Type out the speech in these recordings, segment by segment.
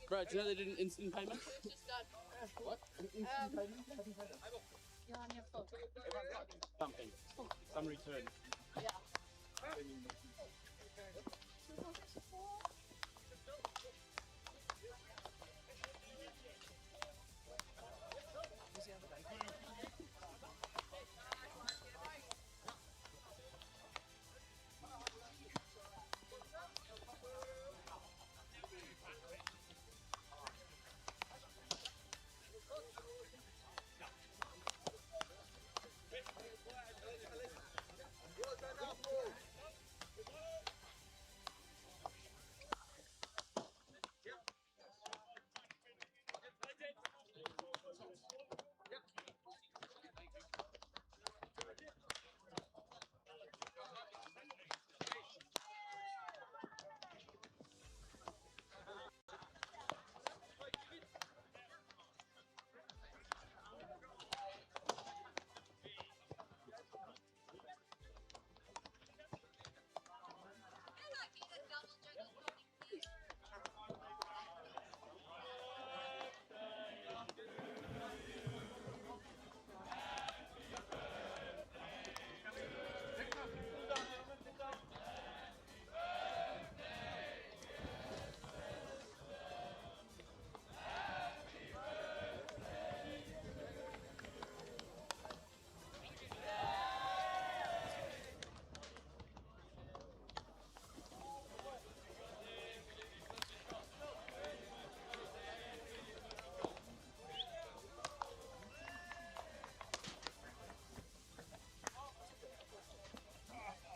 Bro, do you know they did an instant payment? What? Instant payment? You're on your phone. Something. Some return. Yeah.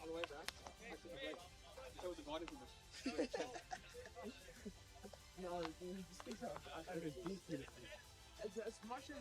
All the way back. That was a body from No, I was deep. As much as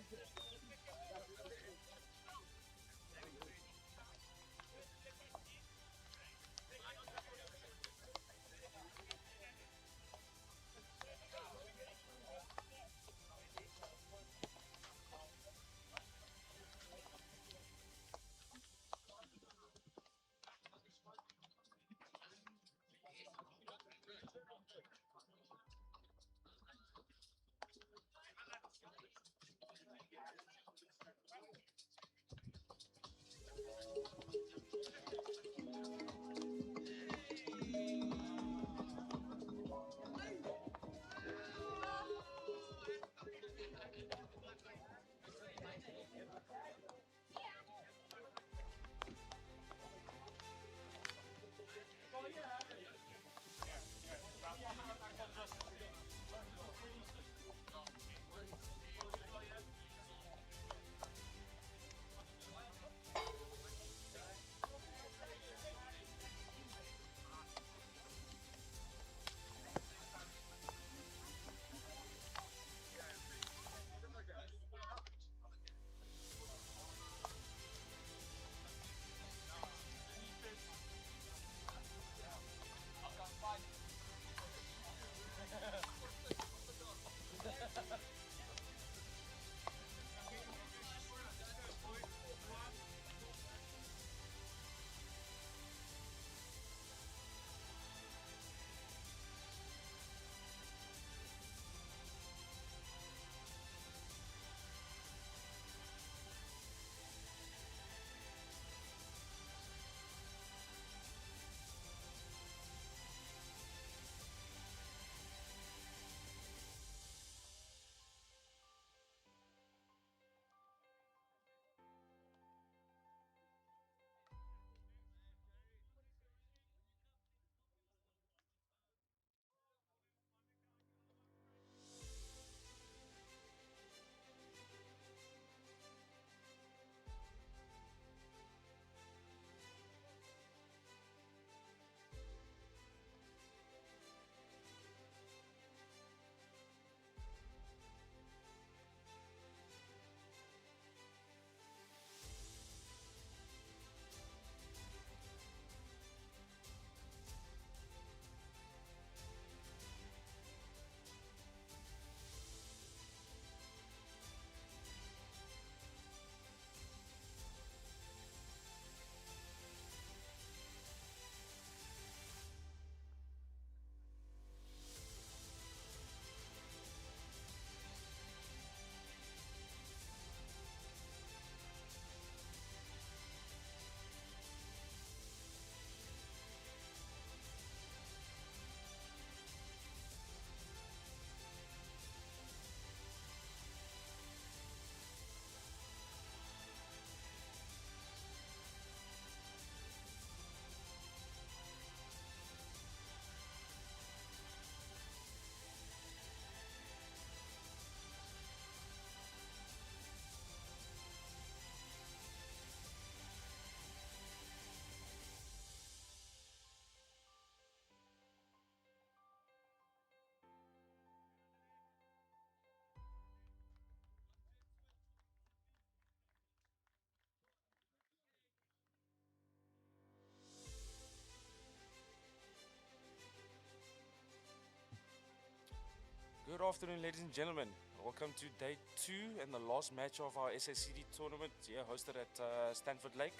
afternoon, ladies and gentlemen. Welcome to day 2 and the last match of our SACD tournament here, hosted at Stanford Lake.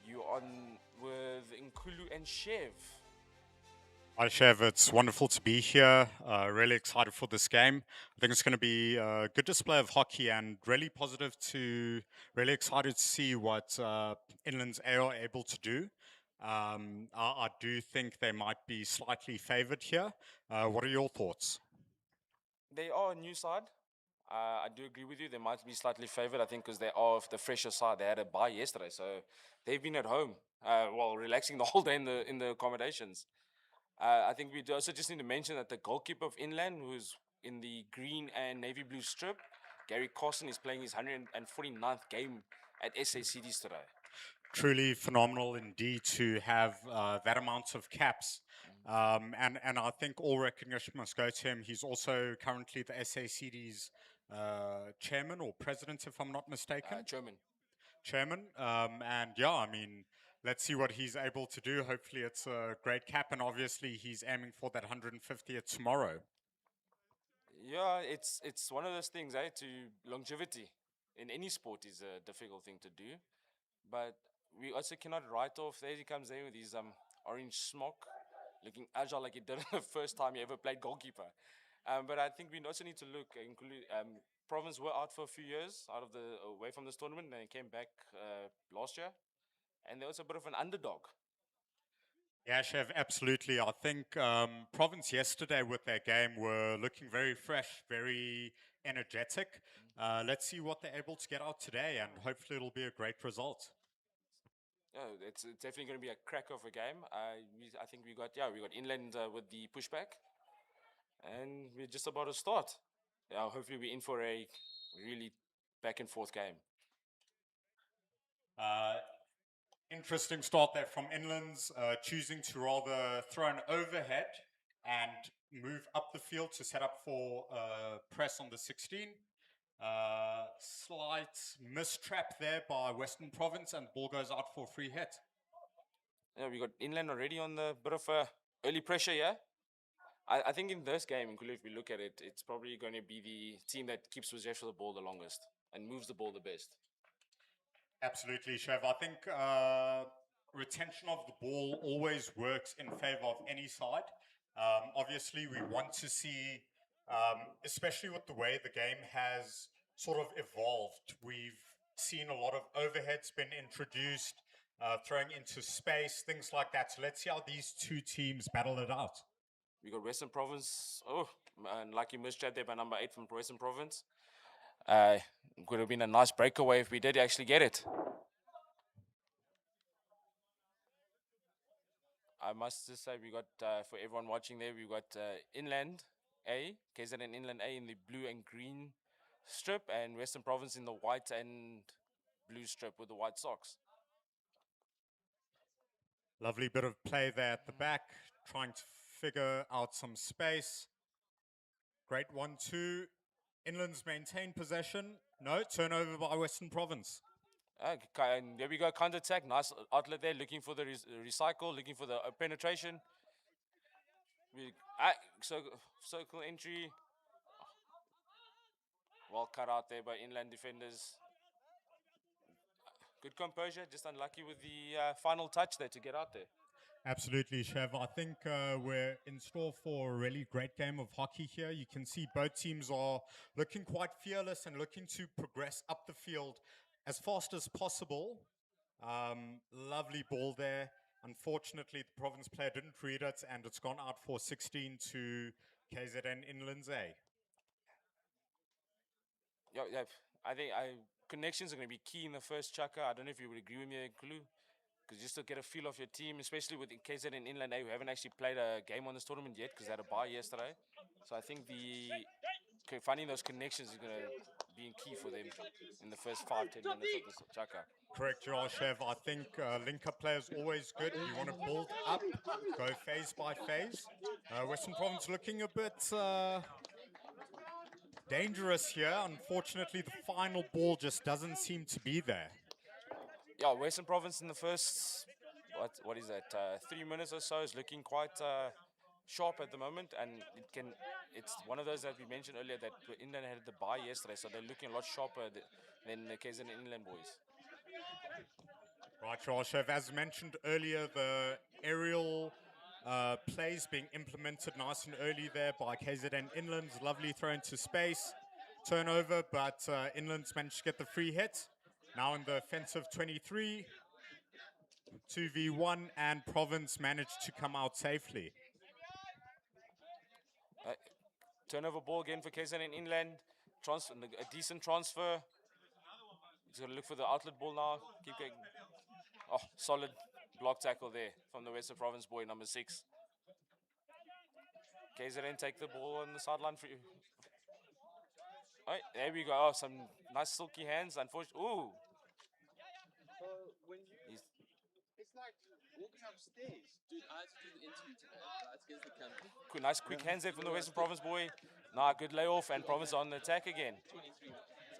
You on with Nkulu and Shev. Hi, Chev. It's wonderful to be here. Really excited for this game. I think it's going to be a good display of hockey and really really excited to see what Inland's A are able to do. I do think they might be slightly favored here. What are your thoughts? They are a new side. I do agree with you. They might be slightly favored, I think, because they are of the fresher side. They had a bye yesterday, so they've been at home, relaxing the whole day in the accommodations. I think we also just need to mention that the goalkeeper of Inland, who's in the green and navy blue strip, Gary Carson, is playing his 149th game at SACDs today. Truly phenomenal indeed to have that amount of caps. And I think all recognition must go to him. He's also currently the SACD's chairman or president, if I'm not mistaken. Chairman. And yeah, I mean, let's see what he's able to do. Hopefully it's a great cap, and obviously he's aiming for that 150th tomorrow. Yeah, it's one of those things, To longevity in any sport is a difficult thing to do. But we also cannot write off. There he comes there with his orange smock, looking agile like he did the first time he ever played goalkeeper. But I think we also need to look, Province were out for a few years, away from this tournament, and they came back last year. And they're also a bit of an underdog. Yeah, Chev, absolutely. I think Province yesterday with their game were looking very fresh, very energetic. Let's see what they're able to get out today, and hopefully it'll be a great result. Yeah, it's definitely going to be a crack of a game. I think we got Inland with the pushback, and we're just about to start. Yeah, hopefully we're in for a really back and forth game. Interesting start there from Inlands, choosing to rather throw an overhead and move up the field to set up for press on the 16. Slight mistrap there by Western Province, and ball goes out for a free hit. Yeah, we got Inland already on the bit of early pressure, yeah? I think in this game, if we look at it, it's probably going to be the team that keeps possession of the ball the longest and moves the ball the best. Absolutely, Chev. I think retention of the ball always works in favor of any side. Obviously, we want to see, especially with the way the game has sort of evolved, we've seen a lot of overheads been introduced, throwing into space, things like that. So let's see how these two teams battle it out. We got Western Province. Oh, and lucky mistrap there by number 8 from Western Province. Could have been a nice breakaway if we did actually get it. I must just say we got, for everyone watching there, we got Inland A, KZN Inland A in the blue and green strip, and Western Province in the white and blue strip with the white socks. Lovely bit of play there at the back, trying to figure out some space. Great 1-2. Inlands maintain possession. No, turnover by Western Province. And there we go, counter attack. Nice outlet there, looking for the recycle, looking for the penetration. Circle entry. Well cut out there by Inland defenders. Good composure, just unlucky with the final touch there to get out there. Absolutely, Chev. I think we're in store for a really great game of hockey here. You can see both teams are looking quite fearless and looking to progress up the field as fast as possible. Lovely ball there. Unfortunately, the Province player didn't read it, and it's gone out for 16 to KZN Inlands A. Yeah, I think connections are going to be key in the first chucker. I don't know if you would agree with me, Kulu, because just to get a feel of your team, especially with KZN Inland A, who haven't actually played a game on this tournament yet because they had a bye yesterday. So I think finding those connections is going to be key for them in the first 5-10 minutes of this chucker. Correct, Chev. I think link-up play is always good. You want to build up, go phase by phase. Western Province looking a bit dangerous here. Unfortunately, the final ball just doesn't seem to be there. Yeah, Western Province in the first, what is that, 3 minutes or so is looking quite sharp at the moment, and it's one of those that we mentioned earlier that Inland had the bye yesterday, so they're looking a lot sharper than the KZN Inland boys. Right, Sharshev, as mentioned earlier, the aerial plays being implemented nice and early there by KZN Inlands. Lovely throw into space. Turnover, but Inlands managed to get the free hit. Now in the offensive 23, 2v1, and Province managed to come out safely. Turnover ball again for KZN Inland. A decent transfer. He's going to look for the outlet ball now. Keep going. Oh, solid block tackle there from the Western Province boy, number 6. KZN take the ball on the sideline for you. Oh, there we go. Oh, some nice silky hands. Unfortunately, ooh. It's like walking upstairs. Dude, I had to do the interview today. I had to get to the camera. Nice quick hands there from the Western Province boy. Nah, good layoff, and Province on the attack again. 23.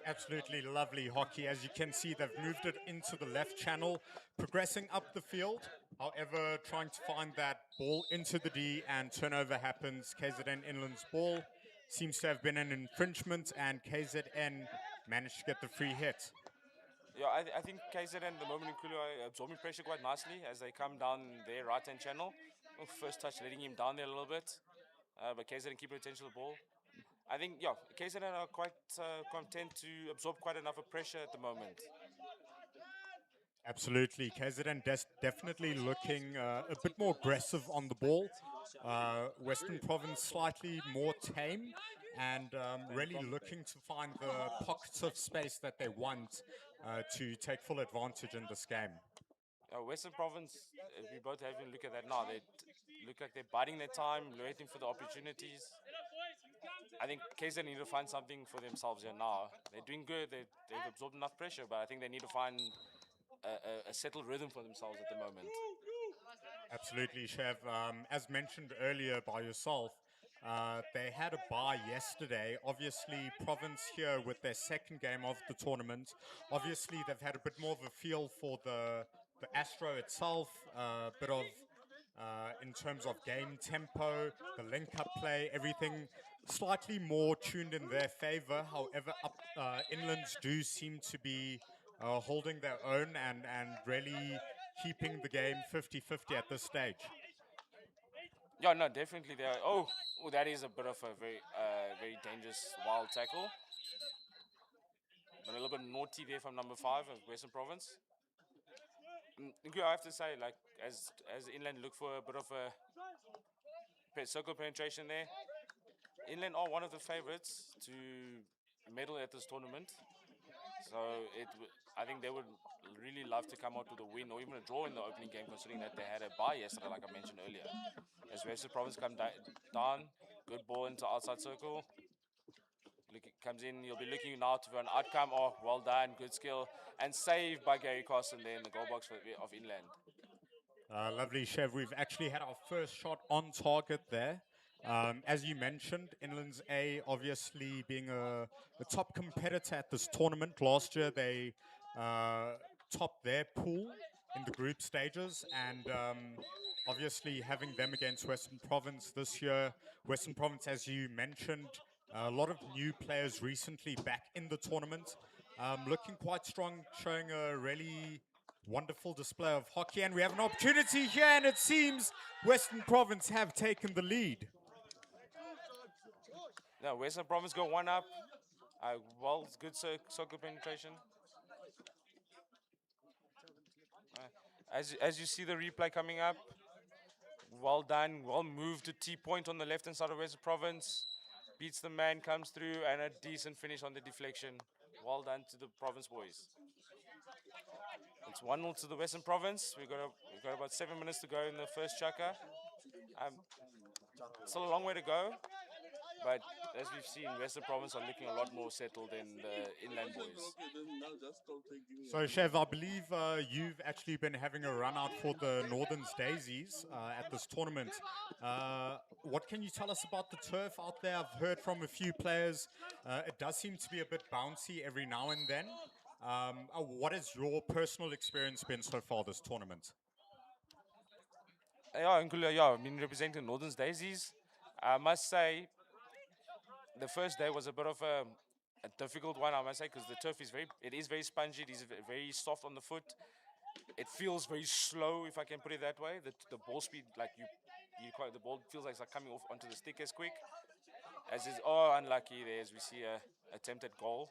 Absolutely lovely hockey. As you can see, they've moved it into the left channel, progressing up the field. However, trying to find that ball into the D, and turnover happens. KZN Inland's ball seems to have been an infringement, and KZN managed to get the free hit. Yeah, I think KZN at the moment in Kulu are absorbing pressure quite nicely as they come down their right-hand channel. Oh, first touch letting him down there a little bit. But KZN keeping attention to the ball. I think, yeah, KZN are quite content to absorb quite enough of pressure at the moment. Absolutely. KZN definitely looking a bit more aggressive on the ball. Western Province slightly more tame and really looking to find the pockets of space that they want to take full advantage in this game. Western Province, we both have a look at that now. They look like they're biding their time, waiting for the opportunities. I think KZN need to find something for themselves here now. They're doing good. They've absorbed enough pressure, but I think they need to find a settled rhythm for themselves at the moment. Absolutely, Chev. As mentioned earlier by yourself, they had a bye yesterday. Obviously, Province here with their second game of the tournament. Obviously, they've had a bit more of a feel for the Astro itself, a bit of in terms of game tempo, the link-up play, everything slightly more tuned in their favor. However, Inlands do seem to be holding their own and really keeping the game 50-50 at this stage. Yeah, no, definitely they are. Oh, that is a bit of a very dangerous wild tackle. But a little bit naughty there from number 5 of Western Province. I have to say, like, as Inland look for a bit of a circle penetration there, Inland are one of the favorites to medal at this tournament. So I think they would really love to come out with a win or even a draw in the opening game, considering that they had a bye yesterday, like I mentioned earlier. As Western Province come down, good ball into outside circle. Comes in, you'll be looking now for an outcome. Oh, well done, good skill, and saved by Gary Carson there in the goal box of Inland. Lovely, Chev. We've actually had our first shot on target there. As you mentioned, Inlands A obviously being a top competitor at this tournament. Last year they topped their pool in the group stages, and obviously having them against Western Province this year. Western Province, as you mentioned, a lot of new players recently back in the tournament. Looking quite strong, showing a really wonderful display of hockey. And we have an opportunity here, and it seems Western Province have taken the lead. Now, Western Province go one up. Well, it's good circle penetration. As you see the replay coming up, well done, well moved to T-point on the left-hand side of Western Province. Beats the man, comes through, and a decent finish on the deflection. Well done to the Province boys. It's 1-0 to the Western Province. We've got about 7 minutes to go in the first chukka. Still a long way to go, but as we've seen, Western Province are looking a lot more settled than the Inland boys. So, Chev, I believe you've actually been having a run out for the Northern's Daisies at this tournament. What can you tell us about the turf out there? I've heard from a few players. It does seem to be a bit bouncy every now and then. What has your personal experience been so far this tournament? Yeah, I've been representing Northern's Daisies. I must say, the first day was a bit of a difficult one, I must say, because the turf is very spongy. It is very soft on the foot. It feels very slow, if I can put it that way. The ball speed, like the ball feels like it's coming off onto the stick as quick. As is, unlucky there as we see a attempted goal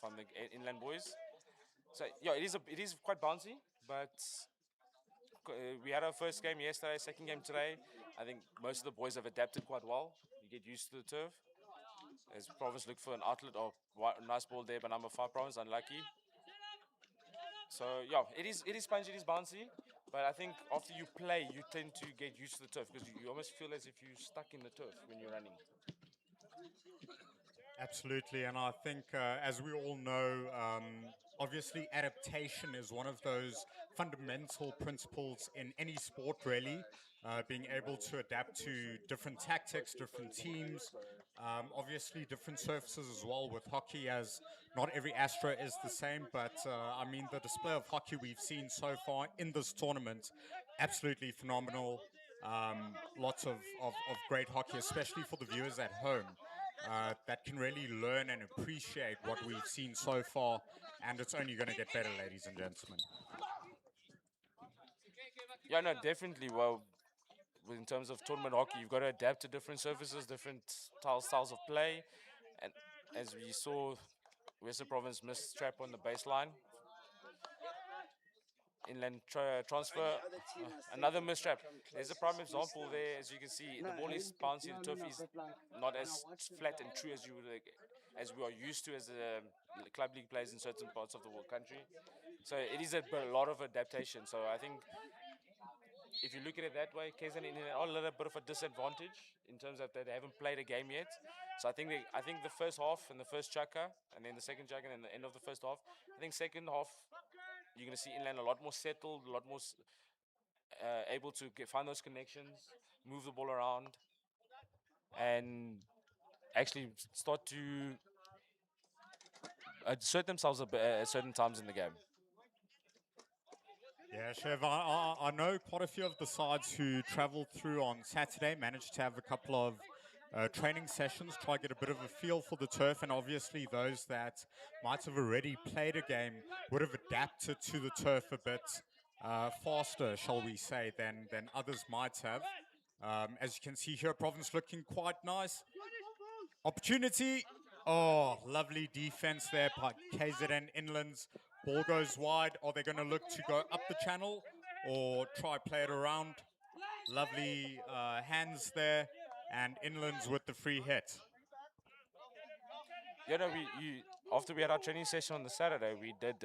from the inland boys. So yeah, it is quite bouncy, but we had our first game yesterday, second game today. I think most of the boys have adapted quite well. You get used to the turf. As Province looked for an outlet, or nice ball there by number 5 Province, unlucky. So yeah, it is spongy, it is bouncy, but I think after you play, you tend to get used to the turf because you almost feel as if you're stuck in the turf when you're running. Absolutely, and I think, as we all know, obviously adaptation is one of those fundamental principles in any sport, really. Being able to adapt to different tactics, different teams, obviously different surfaces as well with hockey, as not every Astro is the same. But I mean, the display of hockey we've seen so far in this tournament, absolutely phenomenal. Lots of great hockey, especially for the viewers at home that can really learn and appreciate what we've seen so far. And it's only going to get better, ladies and gentlemen. Yeah, no, definitely. Well, in terms of tournament hockey, you've got to adapt to different surfaces, different styles of play. And as we saw, Western Province missed trap on the baseline. Inland transfer, another mistrap. There's a prime example there, as you can see. The ball is bouncy, the turf is not as flat and true as you would, as we are used to as club league players in certain parts of the world country. So it is a lot of adaptation. So I think if you look at it that way, KZN are a little bit of a disadvantage in terms of that they haven't played a game yet. So I think the first half and the first chukka, and then the second chukka, and then the end of the first half. I think second half you're going to see Inland a lot more settled, a lot more able to find those connections, move the ball around, and actually start to assert themselves at certain times in the game. Yeah, Chev, I know quite a few of the sides who traveled through on Saturday managed to have a couple of training sessions, try to get a bit of a feel for the turf, and obviously those that might have already played a game would have adapted to the turf a bit faster, shall we say, than others might have. As you can see here, Province looking quite nice. Opportunity. Oh, lovely defense there by KZN Inlands. Ball goes wide. Are they going to look to go up the channel or try play it around? Lovely hands there. And Inlands with the free hit. Yeah, no, after we had our training session on the Saturday, we did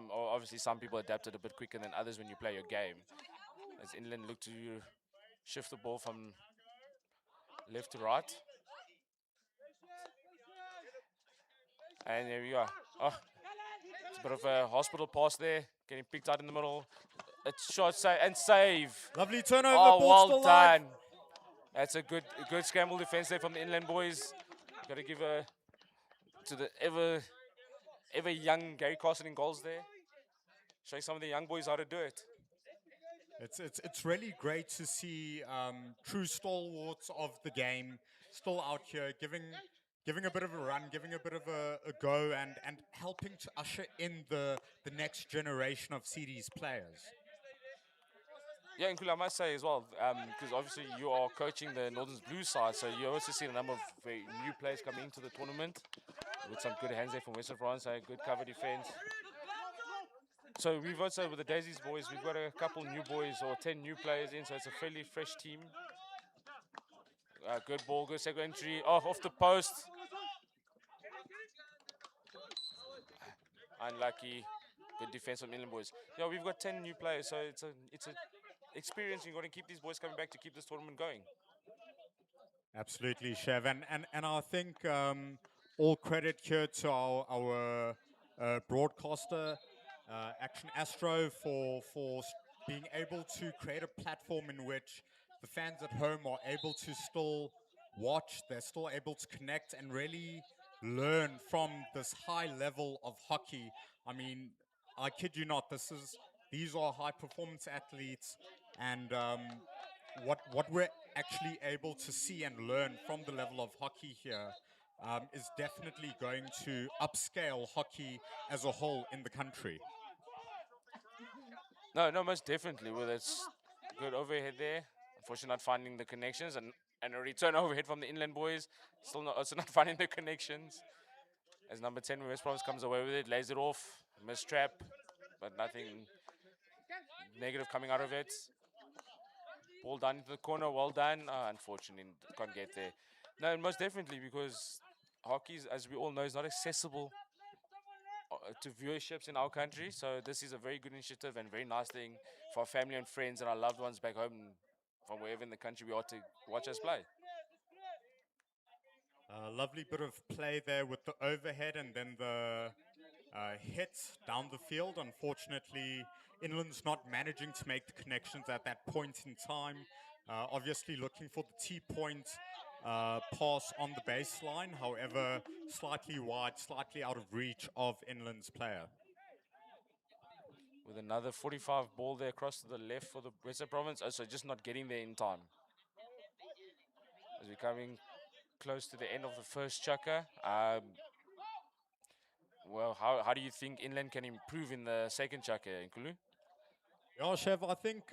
obviously some people adapted a bit quicker than others when you play your game. As Inland looked to shift the ball from left to right. And there we are. Oh, it's a bit of a hospital pass there, getting picked out in the middle. It's shot and save. Lovely turnover. Oh, ball well done. That's a good scramble defense there from the Inland boys. Got to give to the ever young Gary Carson in goals there. Showing some of the young boys how to do it. It's really great to see true stalwarts of the game still out here giving a bit of a run, giving a bit of a go, and helping to usher in the next generation of CD's players. Yeah, and I must say as well, because obviously you are coaching the Northern's Blue side, so you also see a number of very new players coming into the tournament with some good hands there from Western France, a good cover defense. So we've also, with the Daisies boys, we've got a couple new boys or 10 new players in, so it's a fairly fresh team. Good ball, good second entry, off the post. Unlucky. Good defense from Inland boys. Yeah, we've got 10 new players, so it's a experience. You've got to keep these boys coming back to keep this tournament going. Absolutely, Chev. And I think all credit here to our broadcaster, Action Astro, for being able to create a platform in which the fans at home are able to still watch, they're still able to connect and really learn from this high level of hockey. I mean, I kid you not, these are high performance athletes, and what we're actually able to see and learn from the level of hockey here is definitely going to upscale hockey as a whole in the country. No, no, most definitely. With its good overhead there, unfortunately not finding the connections, and a return overhead from the inland boys, still not also not finding the connections. As number 10, West Province comes away with it, lays it off, missed trap, but nothing negative coming out of it. Ball down into the corner, well done. Unfortunately, can't get there. No, most definitely because hockey, as we all know, is not accessible to viewerships in our country. So this is a very good initiative and very nice thing for our family and friends and our loved ones back home from wherever in the country we are to watch us play. A lovely bit of play there with the overhead and then the hit down the field. Unfortunately, Inland's not managing to make the connections at that point in time. Obviously, looking for the T point pass on the baseline, however, slightly wide, slightly out of reach of Inland's player. With another 45 ball there across to the left for the Western Province. Also, just not getting there in time. As we're coming close to the end of the first chukker. Well, how do you think Inland can improve in the second chukker, Nkulu? Yeah, Chev, I think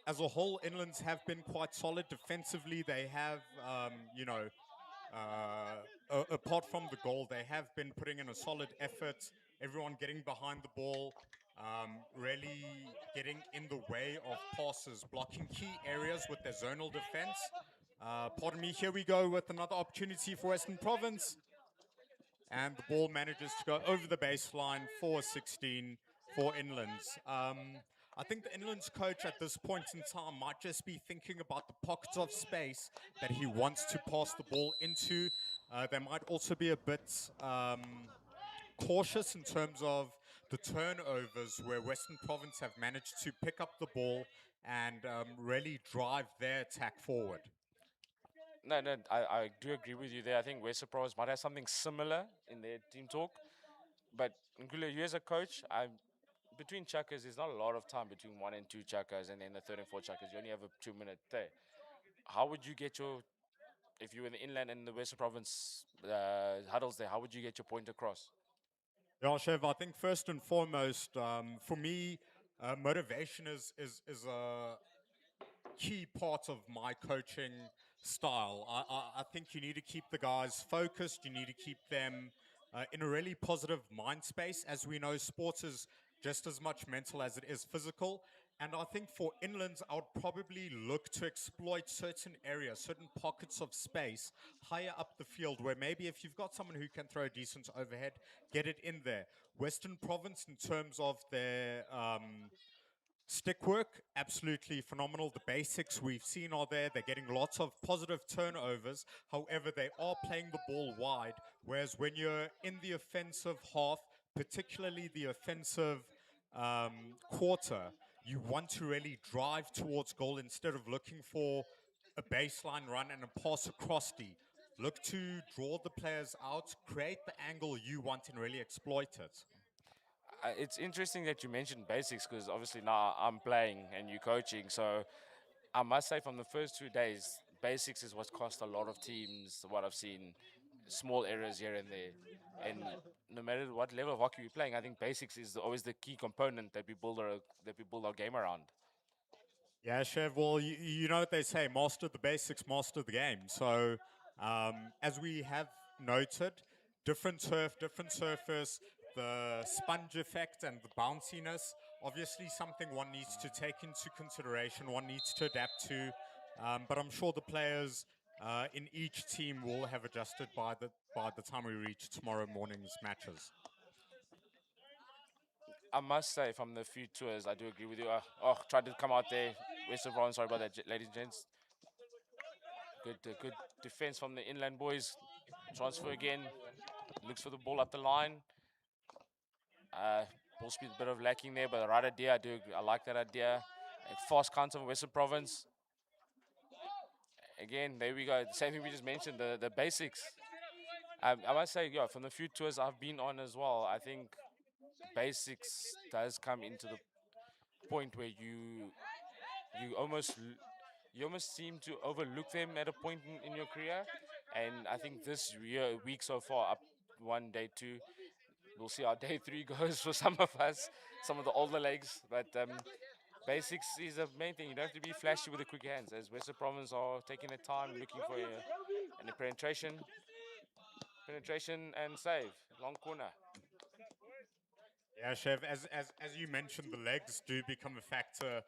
as a whole, Inlands have been quite solid defensively. They have, apart from the goal, they have been putting in a solid effort. Everyone getting behind the ball, really getting in the way of passes, blocking key areas with their zonal defense. Pardon me, here we go with another opportunity for Western Province. And the ball manages to go over the baseline for 16 for Inlands. I think the Inlands coach at this point in time might just be thinking about the pockets of space that he wants to pass the ball into. They might also be a bit cautious in terms of the turnovers where Western Province have managed to pick up the ball and really drive their attack forward. No, no, I do agree with you there. I think Western Province might have something similar in their team talk. But Nkulu, you as a coach, between chuckers, there's not a lot of time between one and two chuckers, and then the third and fourth chuckers. You only have a 2 minute there. How would you get your, if you were in the inland and the Western Province huddles there, how would you get your point across? Yeah, Chev, I think first and foremost, for me, motivation is a key part of my coaching style. I think you need to keep the guys focused. You need to keep them in a really positive mind space. As we know, sports is just as much mental as it is physical. And I think for inlands, I would probably look to exploit certain areas, certain pockets of space higher up the field where maybe if you've got someone who can throw a decent overhead, get it in there. Western Province, in terms of their stick work, absolutely phenomenal. The basics we've seen are there. They're getting lots of positive turnovers. However, they are playing the ball wide. Whereas when you're in the offensive half, particularly the offensive quarter, you want to really drive towards goal instead of looking for a baseline run and a pass across D. Look to draw the players out, create the angle you want, and really exploit it. It's interesting that you mentioned basics because obviously now I'm playing and you coaching. So I must say, from the first 2 days, basics is what's cost a lot of teams. What I've seen, small errors here and there, and no matter what level of hockey we're playing, I think basics is always the key component that we build our game around. Yeah, Chev. Well, you know what they say: master the basics, master the game. So, as we have noted, different turf, different surface, the sponge effect and the bounciness. Obviously, something one needs to take into consideration. One needs to adapt to. But I'm sure the players in each team will have adjusted by the time we reach tomorrow morning's matches. I must say, from the few tours, I do agree with you. Tried to come out there. Western Province, sorry about that, ladies and gents. Good defense from the inland boys. Transfer again. Looks for the ball up the line. Ball speed a bit of lacking there, but the right idea. I like that idea. A fast counter from Western Province. Again, there we go. The same thing we just mentioned. The basics. I must say, yeah, from the few tours I've been on as well, I think basics does come into the point where you almost you almost seem to overlook them at a point in your career. And I think this week so far, up one day two, we'll see how day three goes for some of us, some of the older legs. But basics is the main thing. You don't have to be flashy with the quick hands, as Western Province are taking their time looking for a penetration and save, long corner. Yeah, Chev, as you mentioned, the legs do become a factor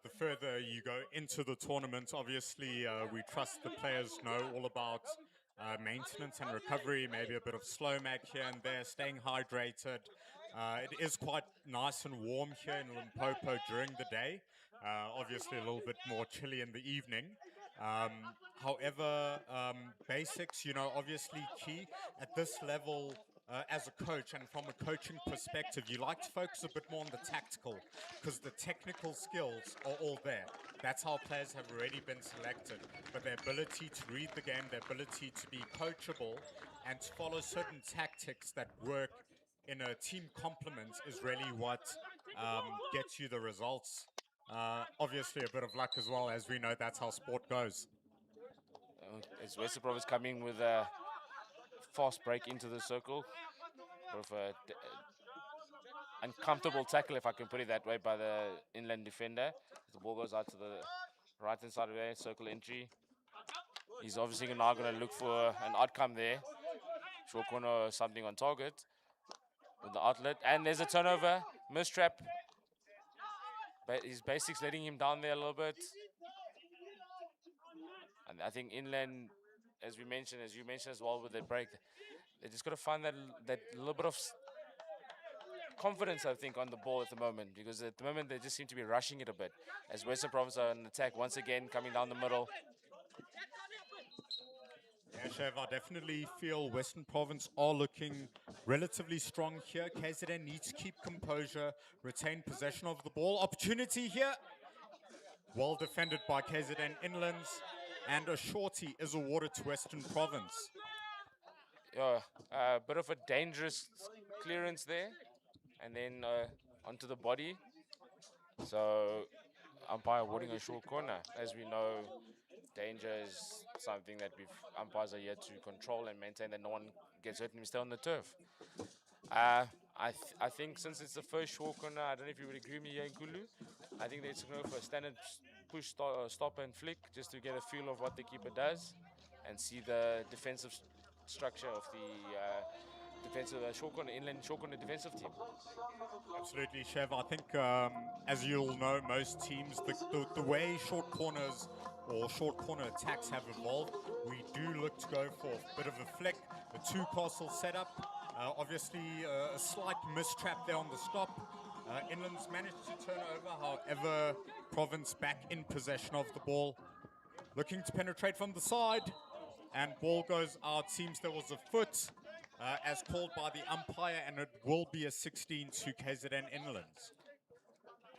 the further you go into the tournament. Obviously, we trust the players know all about maintenance and recovery, maybe a bit of slow mag here and there, staying hydrated. It is quite nice and warm here in Limpopo during the day. Obviously, a little bit more chilly in the evening. However, basics, obviously key at this level as a coach and from a coaching perspective, you like to focus a bit more on the tactical because the technical skills are all there. That's how players have already been selected. But their ability to read the game, their ability to be coachable and to follow certain tactics that work in a team complement is really what gets you the results. Obviously, a bit of luck as well, as we know that's how sport goes. As Western Province coming with a fast break into the circle, with a uncomfortable tackle, if I can put it that way, by the inland defender. The ball goes out to the right hand side of there, circle entry. He's obviously now going to look for an outcome there. Short corner or something on target with the outlet. And there's a turnover, mistrap. But his basics letting him down there a little bit. And I think inland, as you mentioned as well with the break, they just got to find that little bit of confidence, I think, on the ball at the moment, because at the moment they just seem to be rushing it a bit. As Western Province are on attack once again, coming down the middle. Yeah, Chev, I definitely feel Western Province are looking relatively strong here. KZN needs to keep composure, retain possession of the ball. Opportunity here. Well defended by KZN Inlands, and a shorty is awarded to Western Province. Yeah, a bit of a dangerous clearance there, and then onto the body. So umpire awarding a short corner. As we know, danger is something that umpires are here to control and maintain that no one gets hurt and we stay on the turf. I think since it's the first short corner, I don't know if you would agree with me here in Kulu. I think they're going for a standard push, stop and flick just to get a feel of what the keeper does and see the defensive structure of the defensive short corner, inland short corner defensive team. Absolutely, Chev. I think, as you'll know, most teams, the way short corners or short corner attacks have evolved, we do look to go for a bit of a flick, a two-castle setup. Obviously, a slight mistrap there on the stop. Inlands managed to turn over, however, Province back in possession of the ball. Looking to penetrate from the side, and ball goes out. Seems there was a foot. As called by the umpire, and it will be a 16 to KZN Inlands.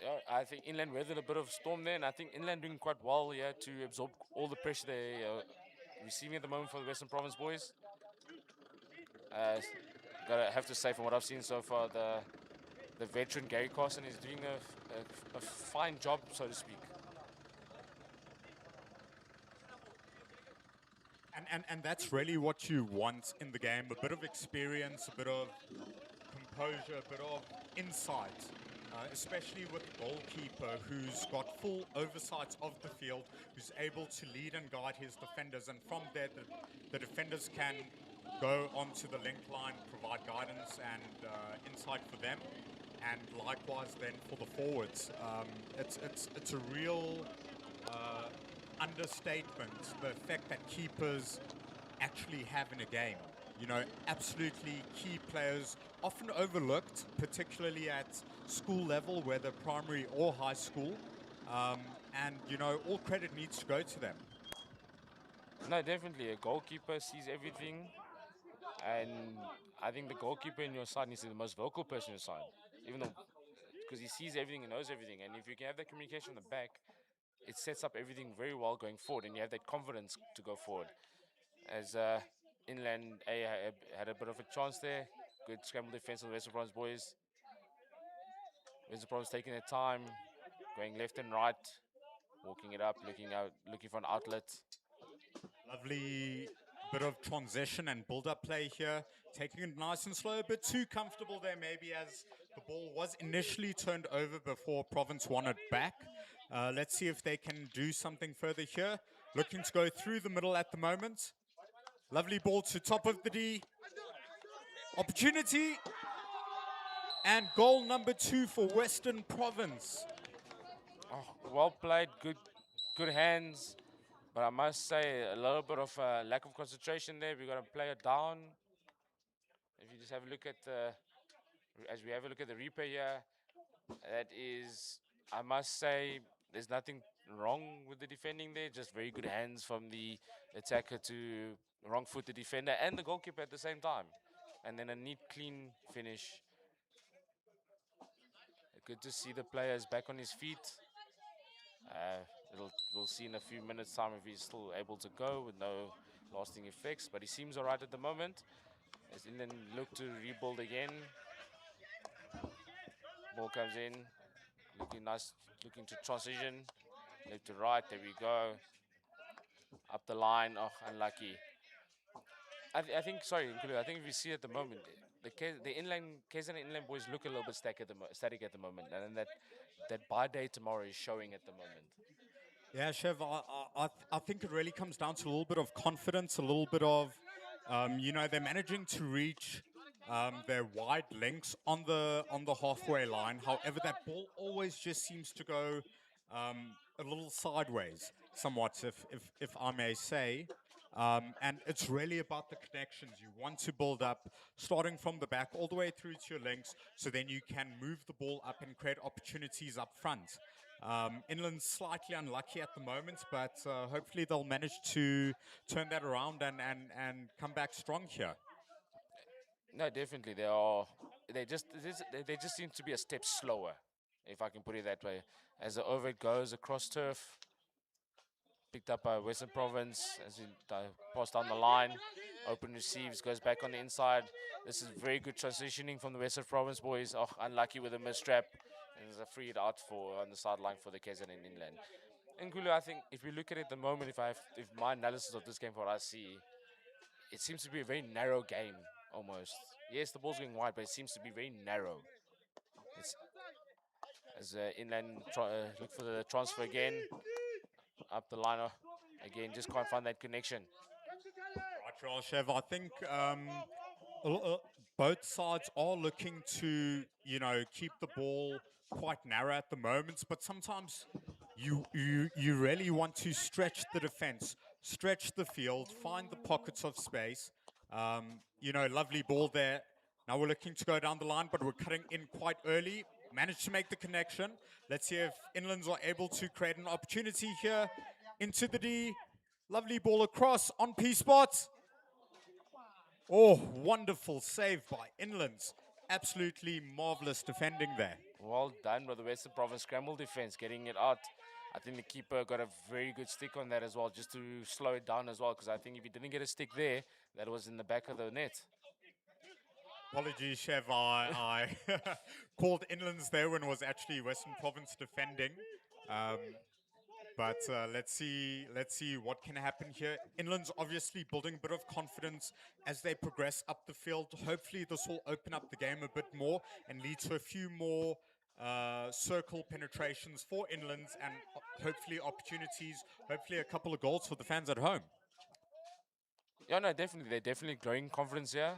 Yeah, I think Inland weathered a bit of storm there, and I think Inland doing quite well here to absorb all the pressure they're receiving at the moment for the Western Province boys. Gotta have to say, from what I've seen so far, the veteran Gary Carson is doing a fine job, so to speak. And that's really what you want in the game, a bit of experience, a bit of composure, a bit of insight, especially with the goalkeeper who's got full oversight of the field, who's able to lead and guide his defenders, and from there the defenders can go onto the link line, provide guidance and insight for them, and likewise then for the forwards. It's a real understatement, the effect that keepers actually have in a game. You know, absolutely key players, often overlooked, particularly at school level, whether primary or high school. And, you know, all credit needs to go to them. No, definitely. A goalkeeper sees everything, and I think the goalkeeper in your side needs to be the most vocal person in your side, even though, because he sees everything and knows everything. And if you can have that communication in the back, it sets up everything very well going forward, and you have that confidence to go forward. As Inland had a bit of a chance there, good scramble defense of the Western Province boys. Western Province taking their time, going left and right, walking it up, looking out, looking for an outlet. Lovely bit of transition and build-up play here. Taking it nice and slow, a bit too comfortable there maybe, as the ball was initially turned over before Province won it back. Let's see if they can do something further here. Looking to go through the middle at the moment. Lovely ball to top of the D. Opportunity. And goal number 2 for Western Province. Oh, well played, good hands. But I must say, a little bit of lack of concentration there. We've got to play it down. If you just have a look at as we have a look at the replay here, that is, I must say, there's nothing wrong with the defending there. Just very good hands from the attacker to wrong-footed defender and the goalkeeper at the same time. And then a neat, clean finish. Good to see the players back on his feet. We'll see in a few minutes' time if he's still able to go with no lasting effects. But he seems all right at the moment. As England look to rebuild again. Ball comes in, looking nice, looking to transition, left to right. There we go. Up the line. Oh, unlucky. I think. Sorry, Nkulu, I think if you see at the moment, the inland KZN inland boys look a little bit static at the moment, and then that bye day tomorrow is showing at the moment. Yeah, Chev, I think it really comes down to a little bit of confidence, a little bit of, they're managing to reach their wide lengths on the halfway line. However, that ball always just seems to go a little sideways, somewhat, if I may say. And it's really about the connections. You want to build up, starting from the back all the way through to your links, so then you can move the ball up and create opportunities up front. Inland's slightly unlucky at the moment, but hopefully they'll manage to turn that around and come back strong here. No, definitely they are. They just seem to be a step slower, if I can put it that way. As the over goes across turf, picked up by Western Province as he passed down the line. Open receives, goes back on the inside. This is very good transitioning from the Western Province boys. Oh, unlucky with a mistrap. And there's a free out on the sideline for the KZN Inland. And Gulu, I think if we look at it at the moment, if my analysis of this game, for what I see, it seems to be a very narrow game almost. Yes, the ball's going wide, but it seems to be very narrow. It's, as Inland look for the transfer again, up the line again, just can't find that connection. Right, Chev, I think both sides are looking to, keep the ball quite narrow at the moment, but sometimes you really want to stretch the defense, stretch the field, find the pockets of space. Lovely ball there. Now we're looking to go down the line, but we're cutting in quite early. Managed to make the connection. Let's see if Inlands are able to create an opportunity here. Into the D. Lovely ball across on P-spot. Oh, wonderful save by Inlands. Absolutely marvelous defending there. Well done by the Western Province scramble defense, getting it out. I think the keeper got a very good stick on that as well, just to slow it down as well, because I think if he didn't get a stick there, that was in the back of the net. Apologies, Chev. I called Inlands there when it was actually Western Province defending. But let's see what can happen here. Inland's obviously building a bit of confidence as they progress up the field. Hopefully this will open up the game a bit more and lead to a few more circle penetrations for Inlands and hopefully opportunities, hopefully a couple of goals for the fans at home. Yeah, no, definitely. They're definitely growing confidence here.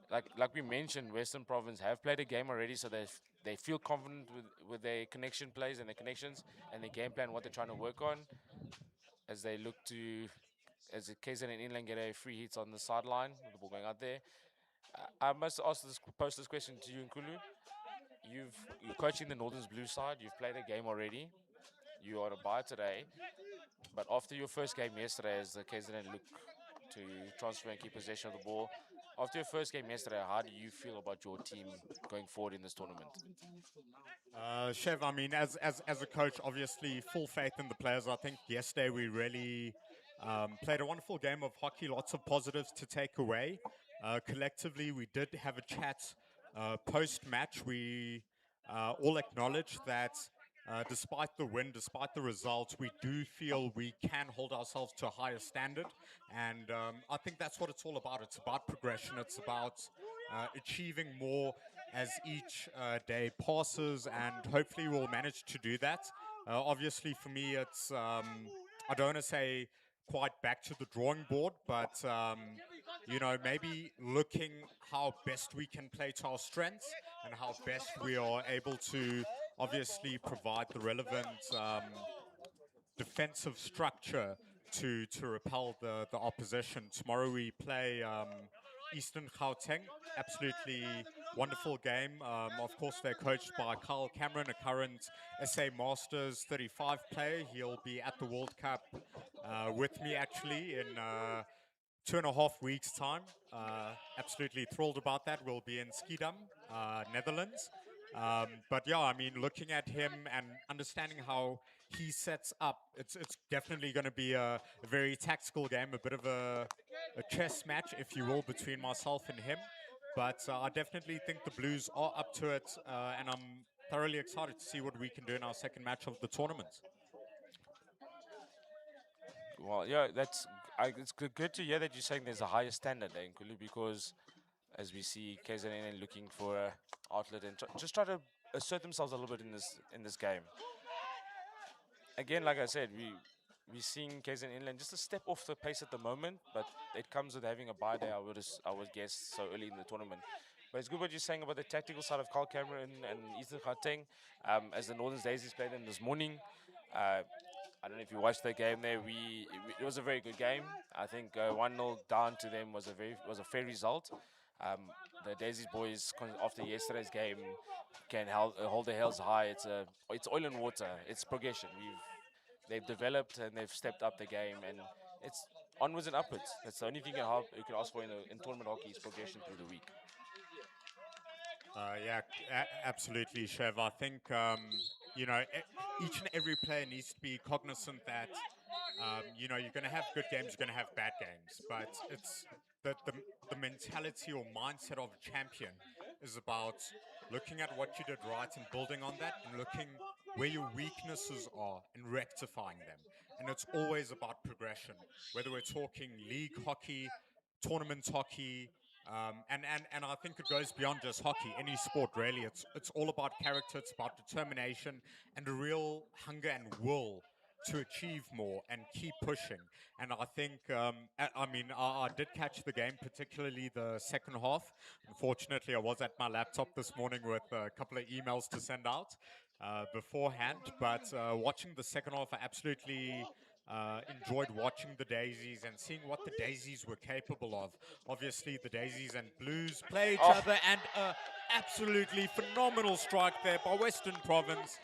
Like we mentioned, Western Province have played a game already, so they feel confident with their connection plays and their connections and their game plan, what they're trying to work on, as they look to, as the KZN and Inland get a free hit on the sideline with the ball going out there. I must pose this question to you, Nkulu. You're coaching the Northerns Blue side. You've played a game already. You are a bye today, but after your first game yesterday, as the KZN look to transfer and keep possession of the ball. After your first game yesterday, how do you feel about your team going forward in this tournament? Chev, I mean, as a coach, obviously full faith in the players. I think yesterday we really played a wonderful game of hockey, lots of positives to take away. Collectively, we did have a chat post-match. We all acknowledged that Despite the win, despite the results, we do feel we can hold ourselves to a higher standard. And I think that's what it's all about. It's about progression. It's about achieving more as each day passes. And hopefully we'll manage to do that. Obviously, for me, it's, I don't want to say quite back to the drawing board, but maybe looking how best we can play to our strengths and how best we are able to obviously provide the relevant defensive structure to repel the opposition. Tomorrow we play Eastern Gauteng. Absolutely wonderful game. Of course, they're coached by Carl Cameron, a current SA Masters 35 player. He'll be at the World Cup with me actually in 2.5 weeks' time. Absolutely thrilled about that. We'll be in Schiedam, Netherlands. But yeah, I mean, looking at him and understanding how he sets up, it's definitely going to be a very tactical game, a bit of a chess match, if you will, between myself and him. But I definitely think the Blues are up to it, and I'm thoroughly excited to see what we can do in our second match of the tournament. Well, yeah, it's good to hear that you're saying there's a higher standard there in Kulu, because as we see KZN looking for a outlet and just try to assert themselves a little bit in this game. Again, like I said, we're seeing KZN Inland just a step off the pace at the moment, but it comes with having a bye day, I would guess, so early in the tournament. But it's good what you're saying about the tactical side of Carl Cameron and Eastern Gauteng. As the Northern Daisies played them this morning, I don't know if you watched the game there. It was a very good game. I think 1-0 down to them was a fair result. The Daisies boys after yesterday's game can hold their heads high. It's oil and water. It's progression. They've developed and they've stepped up the game, and it's onwards and upwards. That's the only thing you can ask for in tournament hockey is progression through the week. Yeah, absolutely, Chev. I think, each and every player needs to be cognizant that, you're going to have good games, you're going to have bad games. But it's the mentality or mindset of a champion is about looking at what you did right and building on that, and looking where your weaknesses are and rectifying them. And it's always about progression, whether we're talking league hockey, tournament hockey, and I think it goes beyond just hockey. Any sport, really. It's all about character. It's about determination and a real hunger and will to achieve more and keep pushing. And I think, I did catch the game, particularly the second half. Unfortunately, I was at my laptop this morning with a couple of emails to send out beforehand. But watching the second half, I absolutely enjoyed watching the Daisies and seeing what the Daisies were capable of. Obviously, the Daisies and Blues play each other, and absolutely phenomenal strike there by Western Province.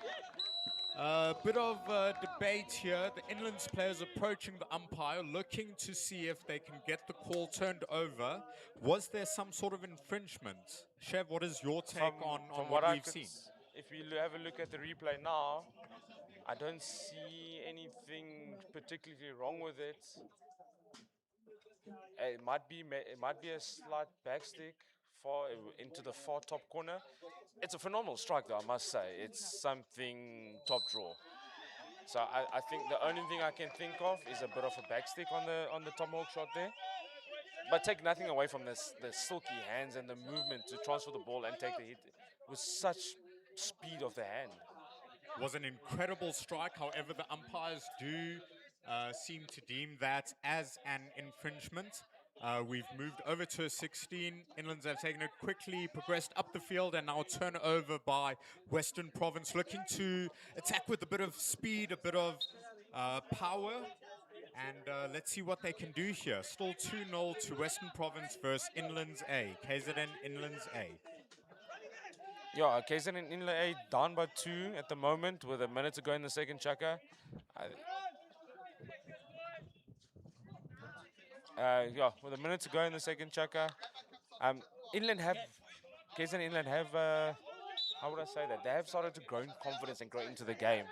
A bit of debate here. The Inlands players approaching the umpire, looking to see if they can get the call turned over. Was there some sort of infringement? Chev, what is your take on what we've seen? If we have a look at the replay now, I don't see anything particularly wrong with it. It might be a slight backstick far into the far top corner. It's a phenomenal strike, though, I must say. It's something top draw. So I think the only thing I can think of is a bit of a backstick on the tomahawk shot there. But take nothing away from the silky hands and the movement to transfer the ball and take the hit with such speed of the hand. Was an incredible strike. However, the umpires do seem to deem that as an infringement. We've moved over to a 16. Inlands have taken it quickly, progressed up the field, and now turn over by Western Province, looking to attack with a bit of speed, a bit of power. And let's see what they can do here. Still 2-0 to Western Province versus Inlands A. KZN Inlands A. Yeah, KZN Inland A down by 2 at the moment with a minute to go in the second chaka. With a minute to go in the second chaka. KZN Inland have, how would I say that? They have started to grow in confidence and grow into the game.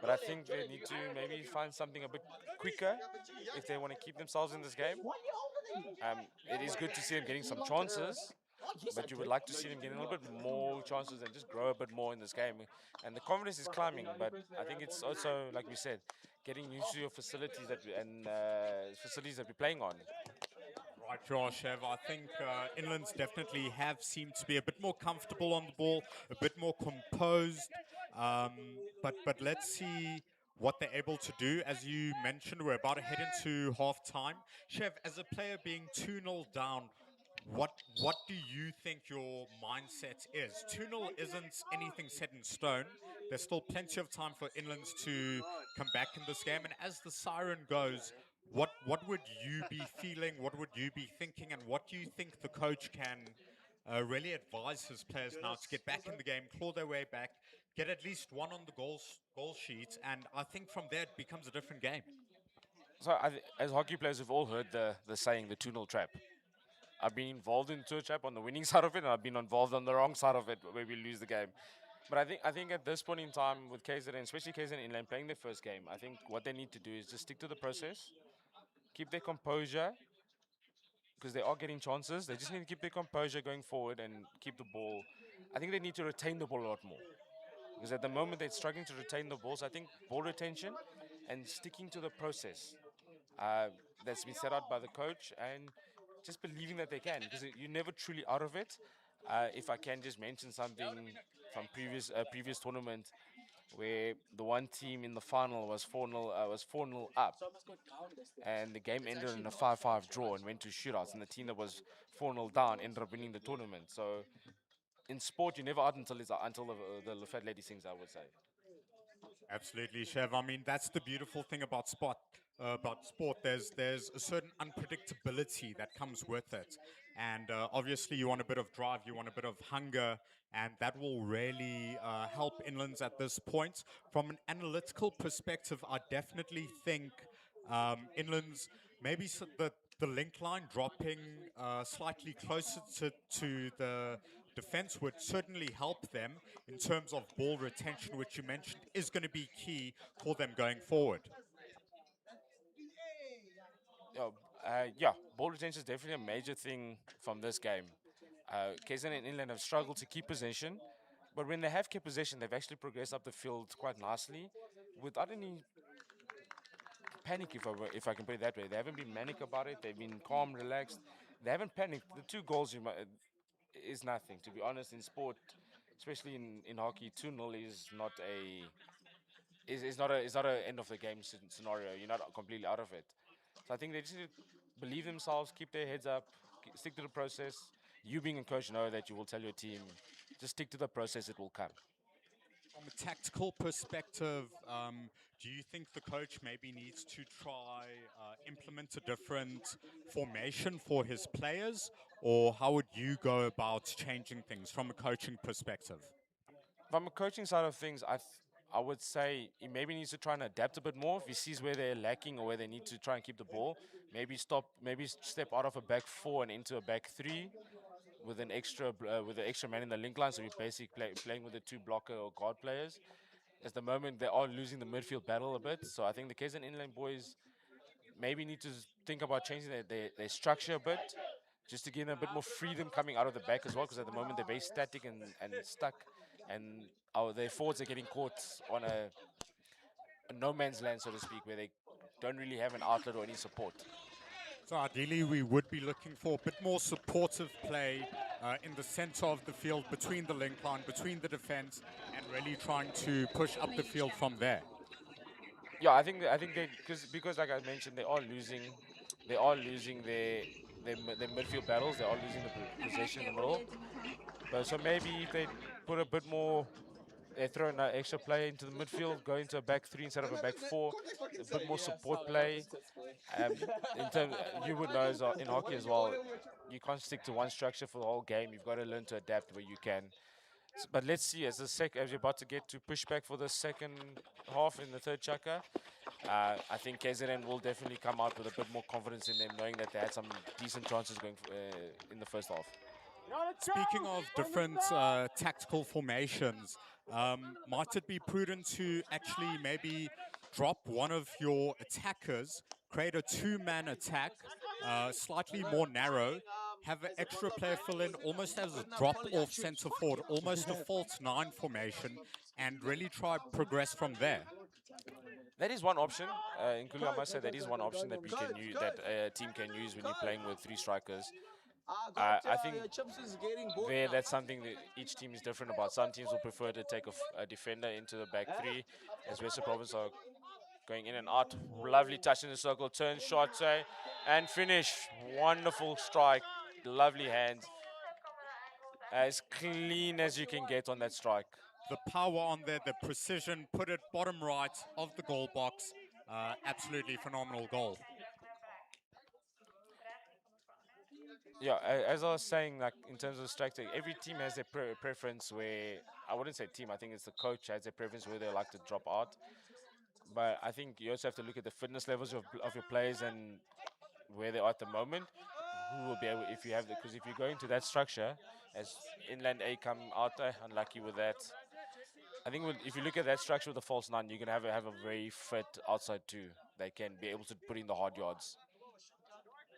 But I think they need to maybe find something a bit quicker if they want to keep themselves in this game. It is good to see them getting some chances, but you would like to see them getting a little bit more chances and just grow a bit more in this game. And the confidence is climbing, but I think it's also, like we said, getting used to your facilities and facilities that we're playing on. Right, Josh. I think Inlands definitely have seemed to be a bit more comfortable on the ball, a bit more composed. But let's see what they're able to do. As you mentioned, we're about to head into half time. Chev, as a player being 2-0 down, what do you think your mindset is? 2-0 isn't anything set in stone. There's still plenty of time for Inlands to come back in this game. And as the siren goes, what would you be feeling? What would you be thinking? And what do you think the coach can really advise his players now to get back in the game, claw their way back, get at least one on the goal sheet, and I think from there it becomes a different game. So, as hockey players, we've all heard the saying, the 2-0 trap. I've been involved in 2 trap on the winning side of it, and I've been involved on the wrong side of it where we lose the game. But I think at this point in time with KZN, especially KZN Inland playing their first game, I think what they need to do is just stick to the process, keep their composure, because they are getting chances. They just need to keep their composure going forward and keep the ball. I think they need to retain the ball a lot more. Because at the moment they're struggling to retain the balls. I think ball retention and sticking to the process uh, that's been set out by the coach and just believing that they can. Because you're never truly out of it. If I can just mention something from previous tournament where the one team in the final was 4-0 up, and the game ended in a 5-5 draw and went to shootouts, and the team that was 4-0 down ended up winning the tournament. So in sport, you're never out until the fat lady sings, I would say. Absolutely, Chev. I mean, that's the beautiful thing about sport. There's a certain unpredictability that comes with it, and obviously you want a bit of drive, you want a bit of hunger, and that will really help Inlands at this point. From an analytical perspective, I definitely think Inlands maybe the link line dropping slightly closer to the defense would certainly help them in terms of ball retention, which you mentioned is going to be key for them going forward. Yeah, ball retention is definitely a major thing from this game. KZN and Inland have struggled to keep possession, but when they have kept possession, they've actually progressed up the field quite nicely without any panic, if I can put it that way. They haven't been manic about it. They've been calm, relaxed. They haven't panicked. The 2 goals is nothing, to be honest. In sport, especially in hockey, 2-0 is not a end of the game scenario. You're not completely out of it. So I think they just need to believe themselves, keep their heads up, stick to the process. You being a coach know that you will tell your team, just stick to the process, it will come. From a tactical perspective, do you think the coach maybe needs to try implement a different formation for his players, or how would you go about changing things from a coaching perspective? From a coaching side of things, I would say he maybe needs to try and adapt a bit more. If he sees where they're lacking or where they need to try and keep the ball, maybe step out of a back four and into a back three with an extra man in the link line. So we're basically playing with the 2 blocker or guard players. At the moment, they are losing the midfield battle a bit. So I think the KZN Inland boys maybe need to think about changing their structure a bit, just to give them a bit more freedom coming out of the back as well. Because at the moment they're very static and stuck, and their forwards are getting caught on a no man's land, so to speak, where they don't really have an outlet or any support. So ideally, we would be looking for a bit more supportive play in the center of the field, between the link line, between the defense, and really trying to push up the field from there. Yeah, I think they because like I mentioned, they are losing their midfield battles. They are losing the possession in the middle. But so maybe if they put a bit more, they throw an extra play into the midfield, go into a back three instead of a back four, a bit more support play. Um, in terms, you would know in hockey as well, you can't stick to one structure for the whole game. You've got to learn to adapt where you can. But let's see, as you're about to get to pushback for the second half in the third chaka, I think KZN will definitely come out with a bit more confidence in them, knowing that they had some decent chances going in the first half. Speaking of different tactical formations, might it be prudent to actually maybe drop one of your attackers, create a 2-man attack, slightly more narrow, have an extra player fill in, almost as a drop-off centre forward, almost a false nine formation, and really try progress from there. That is one option. Including, I must say, that is one option that we can use, that a team can use when you're playing with three strikers. I think that's something that each team is different about. Some teams will prefer to take a defender into the back three, as Western Province are going in and out. Lovely touch in the circle, turn, shot, and finish. Wonderful strike, lovely hands. As clean as you can get on that strike. The power on there, the precision, put it bottom right of the goal box. Absolutely phenomenal goal. Yeah, as I was saying, like in terms of strike take, every team has their preference where, I wouldn't say team, I think it's the coach has their preference where they like to drop out. But I think you also have to look at the fitness levels of your players and where they are at the moment. Who will be able, if you have the, because if you go into that structure, as inland A come out unlucky with that. I think if you look at that structure with the false nine, you're gonna have a very fit outside two. They can be able to put in the hard yards.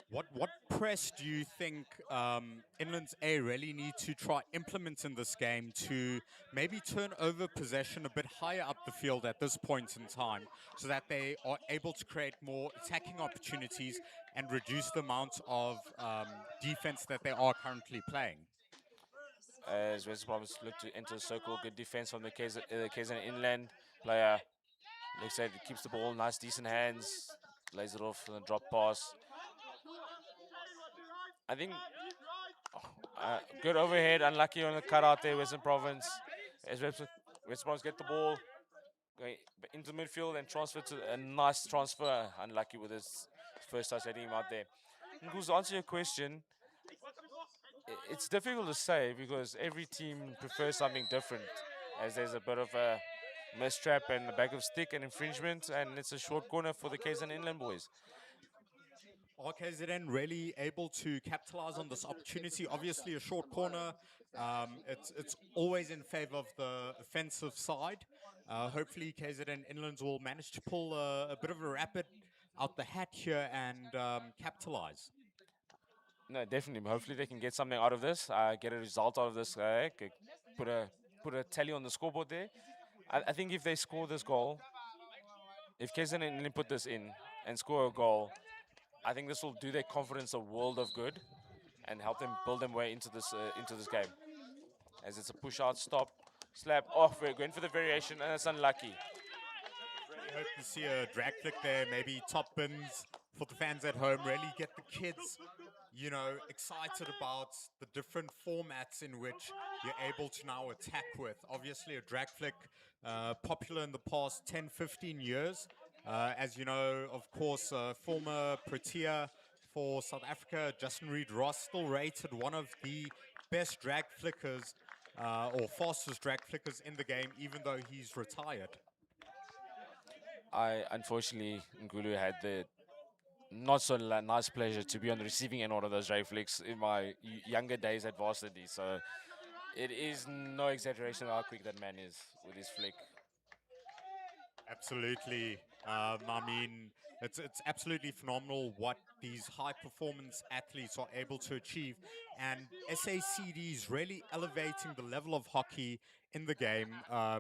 What press do you think Inlands A really need to try implement in this game to maybe turn over possession a bit higher up the field at this point in time, so that they are able to create more attacking opportunities and reduce the amount of defense that they are currently playing? As West Province look to enter the circle, good defense from the KZN inland player. Looks like it keeps the ball, nice decent hands, lays it off and a drop pass. I think good overhead, unlucky on the cutout there, Western Province. As Western Province get the ball, going into midfield and transfer to a nice transfer. Unlucky with his first touch, letting him out there. Ngus, to answer your question, it's difficult to say because every team prefers something different. As there's a bit of a mistrap and the back of stick and infringement, and it's a short corner for the KZN Inland boys. Are KZN really able to capitalize on this opportunity? Obviously, a short corner. It's always in favor of the offensive side. Hopefully, KZN Inlands will manage to pull a bit of a rapid out the hat here and capitalize. No, definitely. Hopefully, they can get something out of this. Get a result out of this. Put a tally on the scoreboard there. I think if they score this goal, if KZN Inland put this in and score a goal, I think this will do their confidence a world of good and help them build their way into this game. As it's a push out, stop, slap off. We're going for the variation, and it's unlucky. Really hope to see a drag flick there, maybe top bins for the fans at home. Really get the kids, excited about the different formats in which you're able to now attack with. Obviously, a drag flick, popular in the past 10, 15 years. As you know, of course, former Protea for South Africa, Justin Reed Ross, still rated one of the best drag flickers or fastest drag flickers in the game, even though he's retired. I, unfortunately, Ngulu had the not so nice pleasure to be on the receiving end of one of those drag flicks in my younger days at varsity. So it is no exaggeration how quick that man is with his flick. Absolutely. I mean, it's absolutely phenomenal what these high-performance athletes are able to achieve. And SACD is really elevating the level of hockey in the game,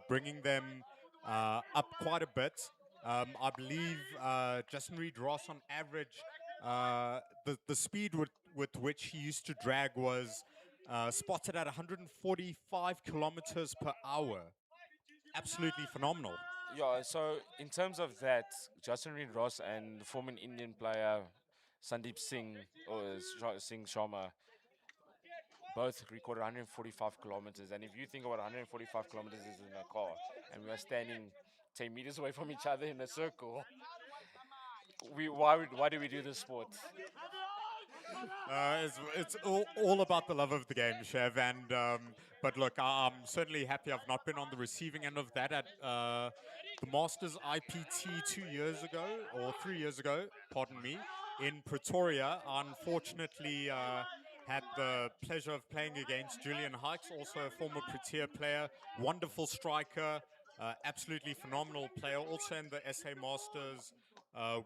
bringing them up quite a bit. I believe Justin Reed Ross, on average, the speed with which he used to drag was spotted at 145 kilometers per hour. Absolutely phenomenal. Yeah, so in terms of that, Justin Reed Ross and the former Indian player Sandeep Singh, or Singh Sharma, both recorded 145 kilometers. And if you think about 145 kilometers is in a car, and we are standing 10 meters away from each other in a circle, why do we do this sport? It's all about the love of the game, Chev. And but look, I'm certainly happy I've not been on the receiving end of that at the Masters IPT 2 years ago, or 3 years ago, pardon me, in Pretoria. Unfortunately, had the pleasure of playing against Julian Hikes, also a former Protea player, wonderful striker, absolutely phenomenal player, also in the SA Masters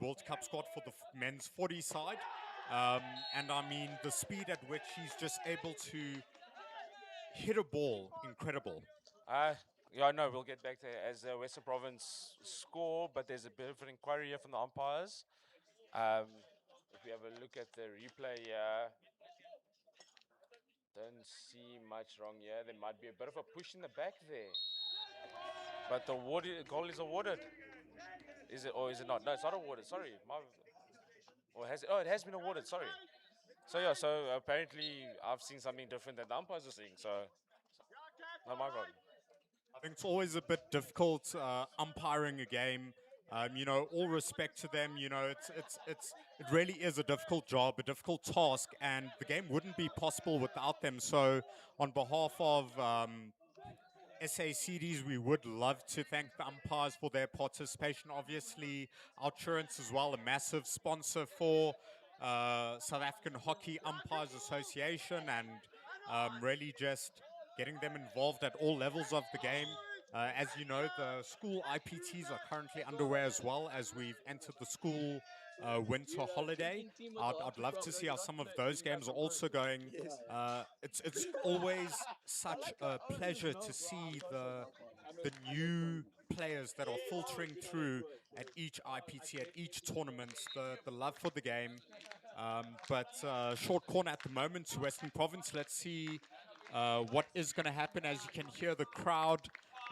World Cup squad for the men's 40 side. And I mean, the speed at which he's just able to hit a ball, incredible. Yeah, no, we'll get back to it as Western Province score, but there's a bit of an inquiry here from the umpires. If we have a look at the replay here, don't see much wrong here. There might be a bit of a push in the back there, but the goal is awarded. Is it or is it not? No, it's not awarded. Sorry, or has it? Oh, it has been awarded. Sorry. So yeah, so apparently I've seen something different than the umpires are seeing. So not my problem. I think it's always a bit difficult umpiring a game. All respect to them. It really is a difficult job, a difficult task, and the game wouldn't be possible without them. So, on behalf of SACDs, we would love to thank the umpires for their participation. Obviously, Outsurance as well, a massive sponsor for South African Hockey Umpires Association, and really just getting them involved at all levels of the game. As you know, the school IPTs are currently underway as well as we've entered the school winter holiday. I'd love to see how some of those games are also going. It's always such a pleasure to see the new players that are filtering through at each IPT, at each tournament, the love for the game. But short corner at the moment to Western Province. Let's see what is going to happen. As you can hear the crowd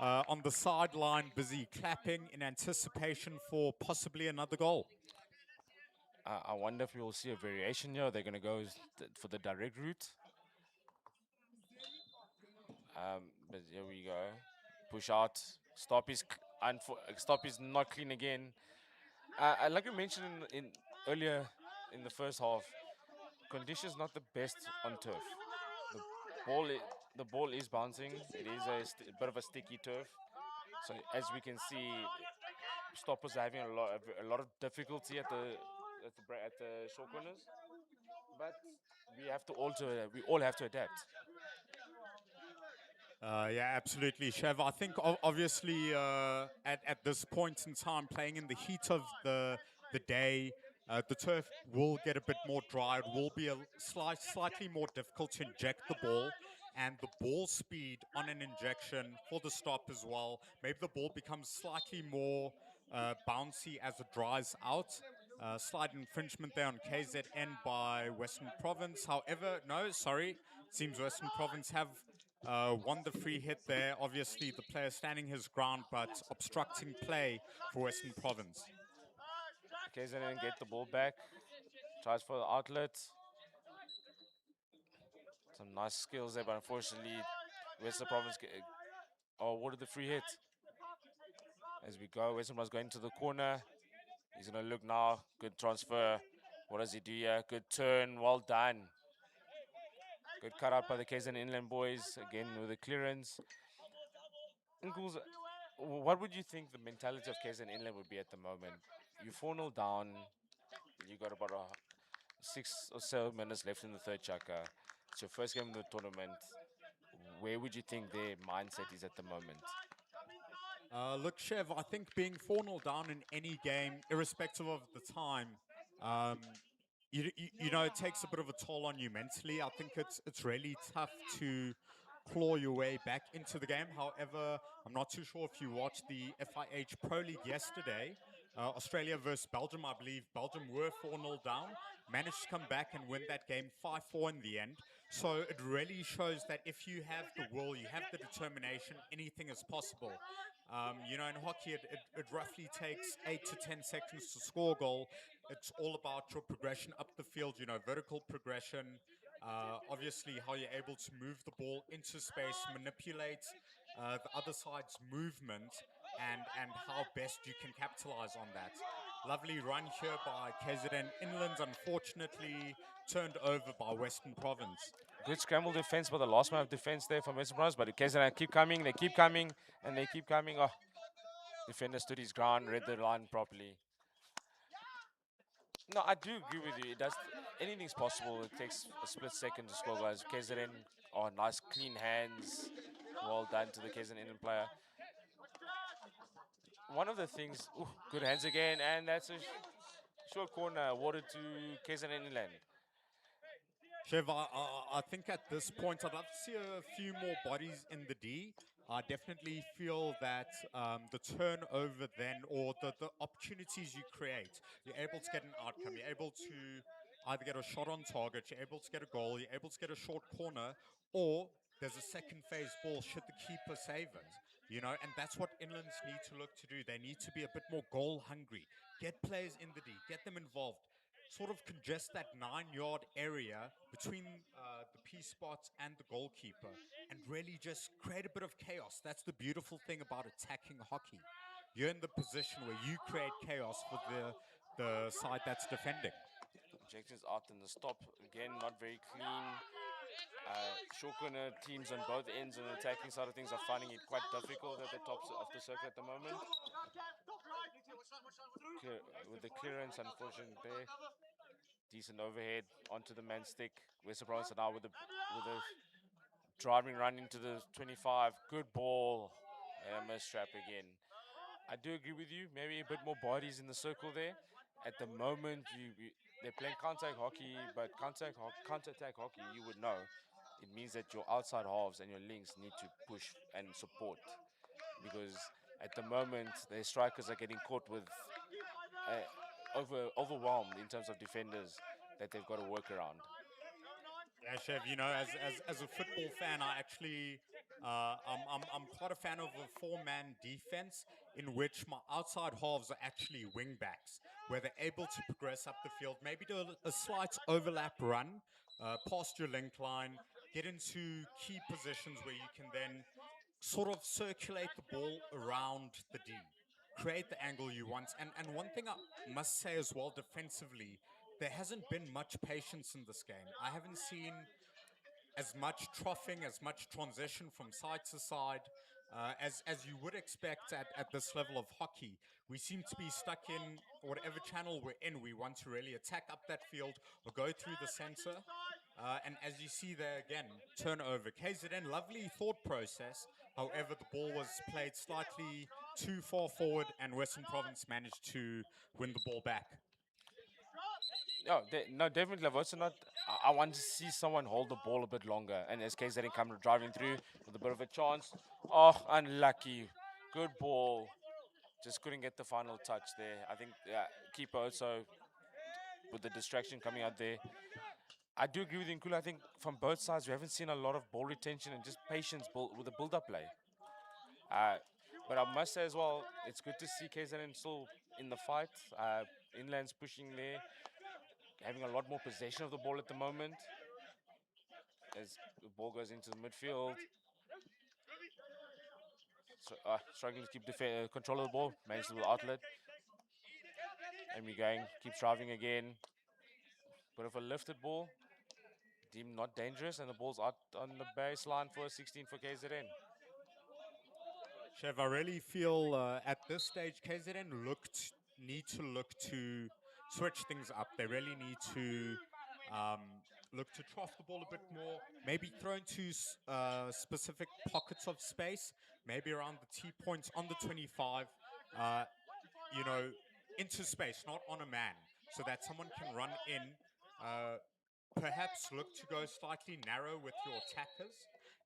on the sideline busy clapping in anticipation for possibly another goal. I wonder if we will see a variation here. They're going to go for the direct route. But here we go. Push out. Stop is not clean again. Like I mentioned in earlier in the first half, conditions not the best on turf. The ball is bouncing. It is a bit of a sticky turf. So as we can see, stoppers are having a lot of difficulty at the short corners. But we all have to adapt. Yeah, absolutely, Chev. I think obviously at this point in time, playing in the heat of the day, the turf will get a bit more dry. It will be a slightly more difficult to inject the ball, and the ball speed on an injection for the stop as well. Maybe the ball becomes slightly more bouncy as it dries out. Slight infringement there on KZN by Western Province. However, no, sorry. Seems Western Province have won the free hit there. Obviously, the player standing his ground, but obstructing play for Western Province. KZN get the ball back. Tries for the outlet. Some nice skills there, but unfortunately, Western Province awarded the free hit. As we go, Western Province going to the corner. He's going to look now. Good transfer. What does he do here? Good turn. Well done. Good cut out by the KZN Inland boys. Again with the clearance. Ngools, what would you think the mentality of KZN Inland would be at the moment? You 4-0 down. You got about 6 or 7 minutes left in the third chaka. It's your first game of the tournament. Where would you think their mindset is at the moment? Look, Chev, I think being 4-0 down in any game, irrespective of the time, um, it takes a bit of a toll on you mentally. I think it's really tough to claw your way back into the game. However, I'm not too sure if you watched the FIH Pro League yesterday. Australia versus Belgium, I believe Belgium were 4-0 down, managed to come back and win that game 5-4 in the end. So it really shows that if you have the will, you have the determination, anything is possible. In hockey, it roughly takes 8 to 10 seconds to score a goal. It's all about your progression up the field, vertical progression. Obviously, how you're able to move the ball into space, manipulate the other side's movement, and how best you can capitalize on that. Lovely run here by KZN Inlands, unfortunately turned over by Western Province. Good scramble defense by the last man of defense there from Western Province, but the KZN keep coming, they keep coming, and they keep coming. Oh, defender stood his ground, read the line properly. No, I do agree with you. Anything's possible. It takes a split second to score, guys. KZN, nice clean hands. Well done to the KZN Indian player. One of the things, good hands again, and that's Short corner awarded to KZN Inland. Chev, I think at this point I'd love to see a few more bodies in the D. I definitely feel that the turnover then, or the opportunities you create, you're able to get an outcome. You're able to either get a shot on target, you're able to get a goal, you're able to get a short corner, or there's a second phase ball should the keeper save it. You know, and that's what Inlands need to look to do. They need to be a bit more goal hungry. Get players in the D, get them involved, sort of congest that 9 yard area between the P spots and the goalkeeper and really just create a bit of chaos. That's the beautiful thing about attacking hockey. You're in the position where you create chaos for the side that's defending. Injections out in the stop. Again, not very clean. Short corner teams on both ends on the attacking side of things are finding it quite difficult at the tops of the circle at the moment. With the clearance, unfortunately, there. Decent overhead onto the man's stick. Western Province are now with a driving run into the 25. Good ball. And a miss trap again. I do agree with you. Maybe a bit more bodies in the circle there. At the moment, they're playing contact hockey, but counter-attack hockey, you would know, it means that your outside halves and your links need to push and support. Because at the moment, their strikers are getting caught with overwhelmed in terms of defenders that they've got to work around. Yeah, Chev, you know, as a football fan, I actually, I'm quite a fan of a four-man defense in which my outside halves are actually wing backs, where they're able to progress up the field, maybe do a slight overlap run, past your link line, get into key positions where you can then sort of circulate the ball around the D, create the angle you want. And one thing I must say as well, defensively, there hasn't been much patience in this game. I haven't seen as much troughing, as much transition from side to side as you would expect at this level of hockey. We seem to be stuck in whatever channel we're in. We want to really attack up that field or go through the center. And as you see there again, turnover. KZN, lovely thought process. However, the ball was played slightly too far forward, and Western Province managed to win the ball back. No, definitely. I've also not. I want to see someone hold the ball a bit longer. And as case didn't come driving through with a bit of a chance. Oh, unlucky. Good ball. Just couldn't get the final touch there. I think keeper also with the distraction coming out there. I do agree with Nkulu. I think from both sides we haven't seen a lot of ball retention and just patience with the build-up play. Uh, but I must say as well, it's good to see KZN still in the fight. Inland's pushing there, having a lot more possession of the ball at the moment. As the ball goes into the midfield, struggling to keep control of the ball, manages the outlet, and we're going, keeps driving again. Bit of a lifted ball, deemed not dangerous, and the ball's out on the baseline for a 16 for KZN. Chev, I really feel at this stage KZN need to look to switch things up. They really need to um, look to trough the ball a bit more, maybe throw into specific pockets of space, maybe around the T points on the 25, uh, you know, into space, not on a man, so that someone can run in. Perhaps look to go slightly narrow with your attackers.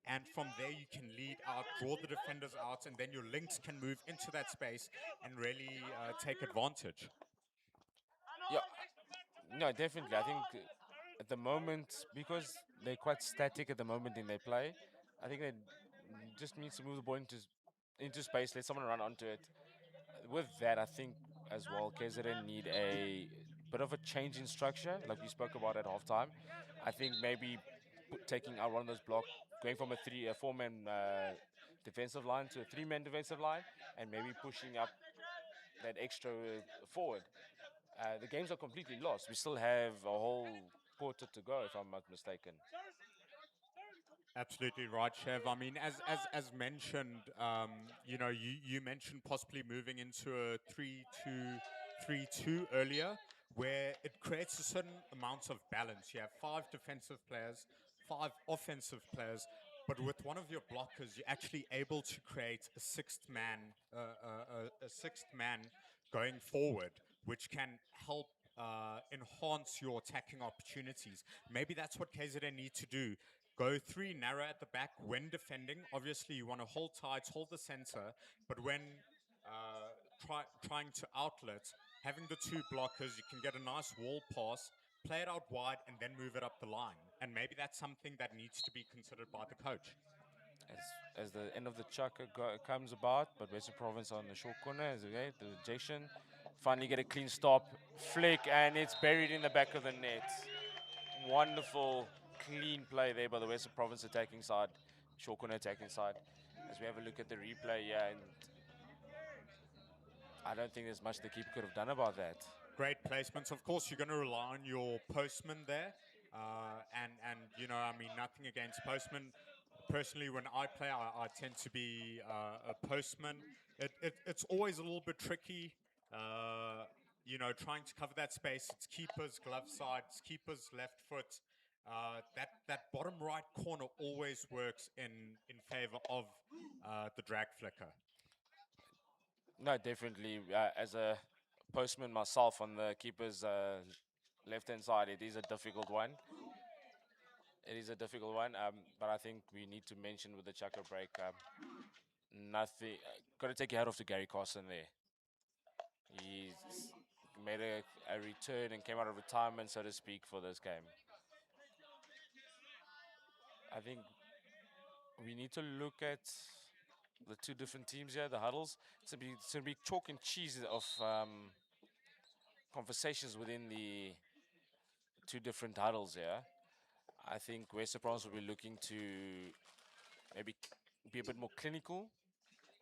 And from there, you can lead out, draw the defenders out, and then your links can move into that space and really take advantage. Yeah, no, definitely. I think at the moment, because they're quite static at the moment in their play, I think they just needs to move the ball into space, let someone run onto it. With that, I think as well, KZN need a bit of a change in structure, like we spoke about at halftime. I think maybe taking out one of those blocks, going from a four-man defensive line to a three-man defensive line, and maybe pushing up that extra forward. The games are completely lost. We still have a whole quarter to go, if I'm not mistaken. Absolutely right, Chev. I mean, as mentioned, you know, you mentioned possibly moving into a 3-2-3-2 earlier, where it creates a certain amount of balance. You have five defensive players, five offensive players, but with one of your blockers, you're actually able to create a sixth man going forward, which can help enhance your attacking opportunities. Maybe that's what KZN need to do. Go three narrow at the back when defending. Obviously, you want to hold tight, hold the center, but when trying to outlet, having the two blockers, you can get a nice wall pass, play it out wide, and then move it up the line. And maybe that's something that needs to be considered by the coach. As the end of the chukka comes about, but Western Province on the short corner, as okay, the rejection. Finally get a clean stop, flick, and it's buried in the back of the net. Wonderful, clean play there by the Western Province attacking side, short corner attacking side. As we have a look at the replay, yeah, and I don't think there's much the keeper could have done about that. Great placements. Of course, you're going to rely on your postman there. Nothing against postman. Personally, when I play, I tend to be a postman. It's always a little bit tricky, trying to cover that space. It's keeper's glove side, it's keeper's left foot. That bottom right corner always works in favor of the drag flicker. No, definitely. As a postman myself on the keeper's left-hand side, it is a difficult one. It is a difficult one, but I think we need to mention with the chukka break, nothing. Got to take your hat off to Gary Carson there. He's made a return and came out of retirement, so to speak, for this game. I think we need to look at the two different teams here, the huddles. It's going to be chalk and cheese of conversations within the two different huddles here. I think Western Province will be looking to maybe be a bit more clinical,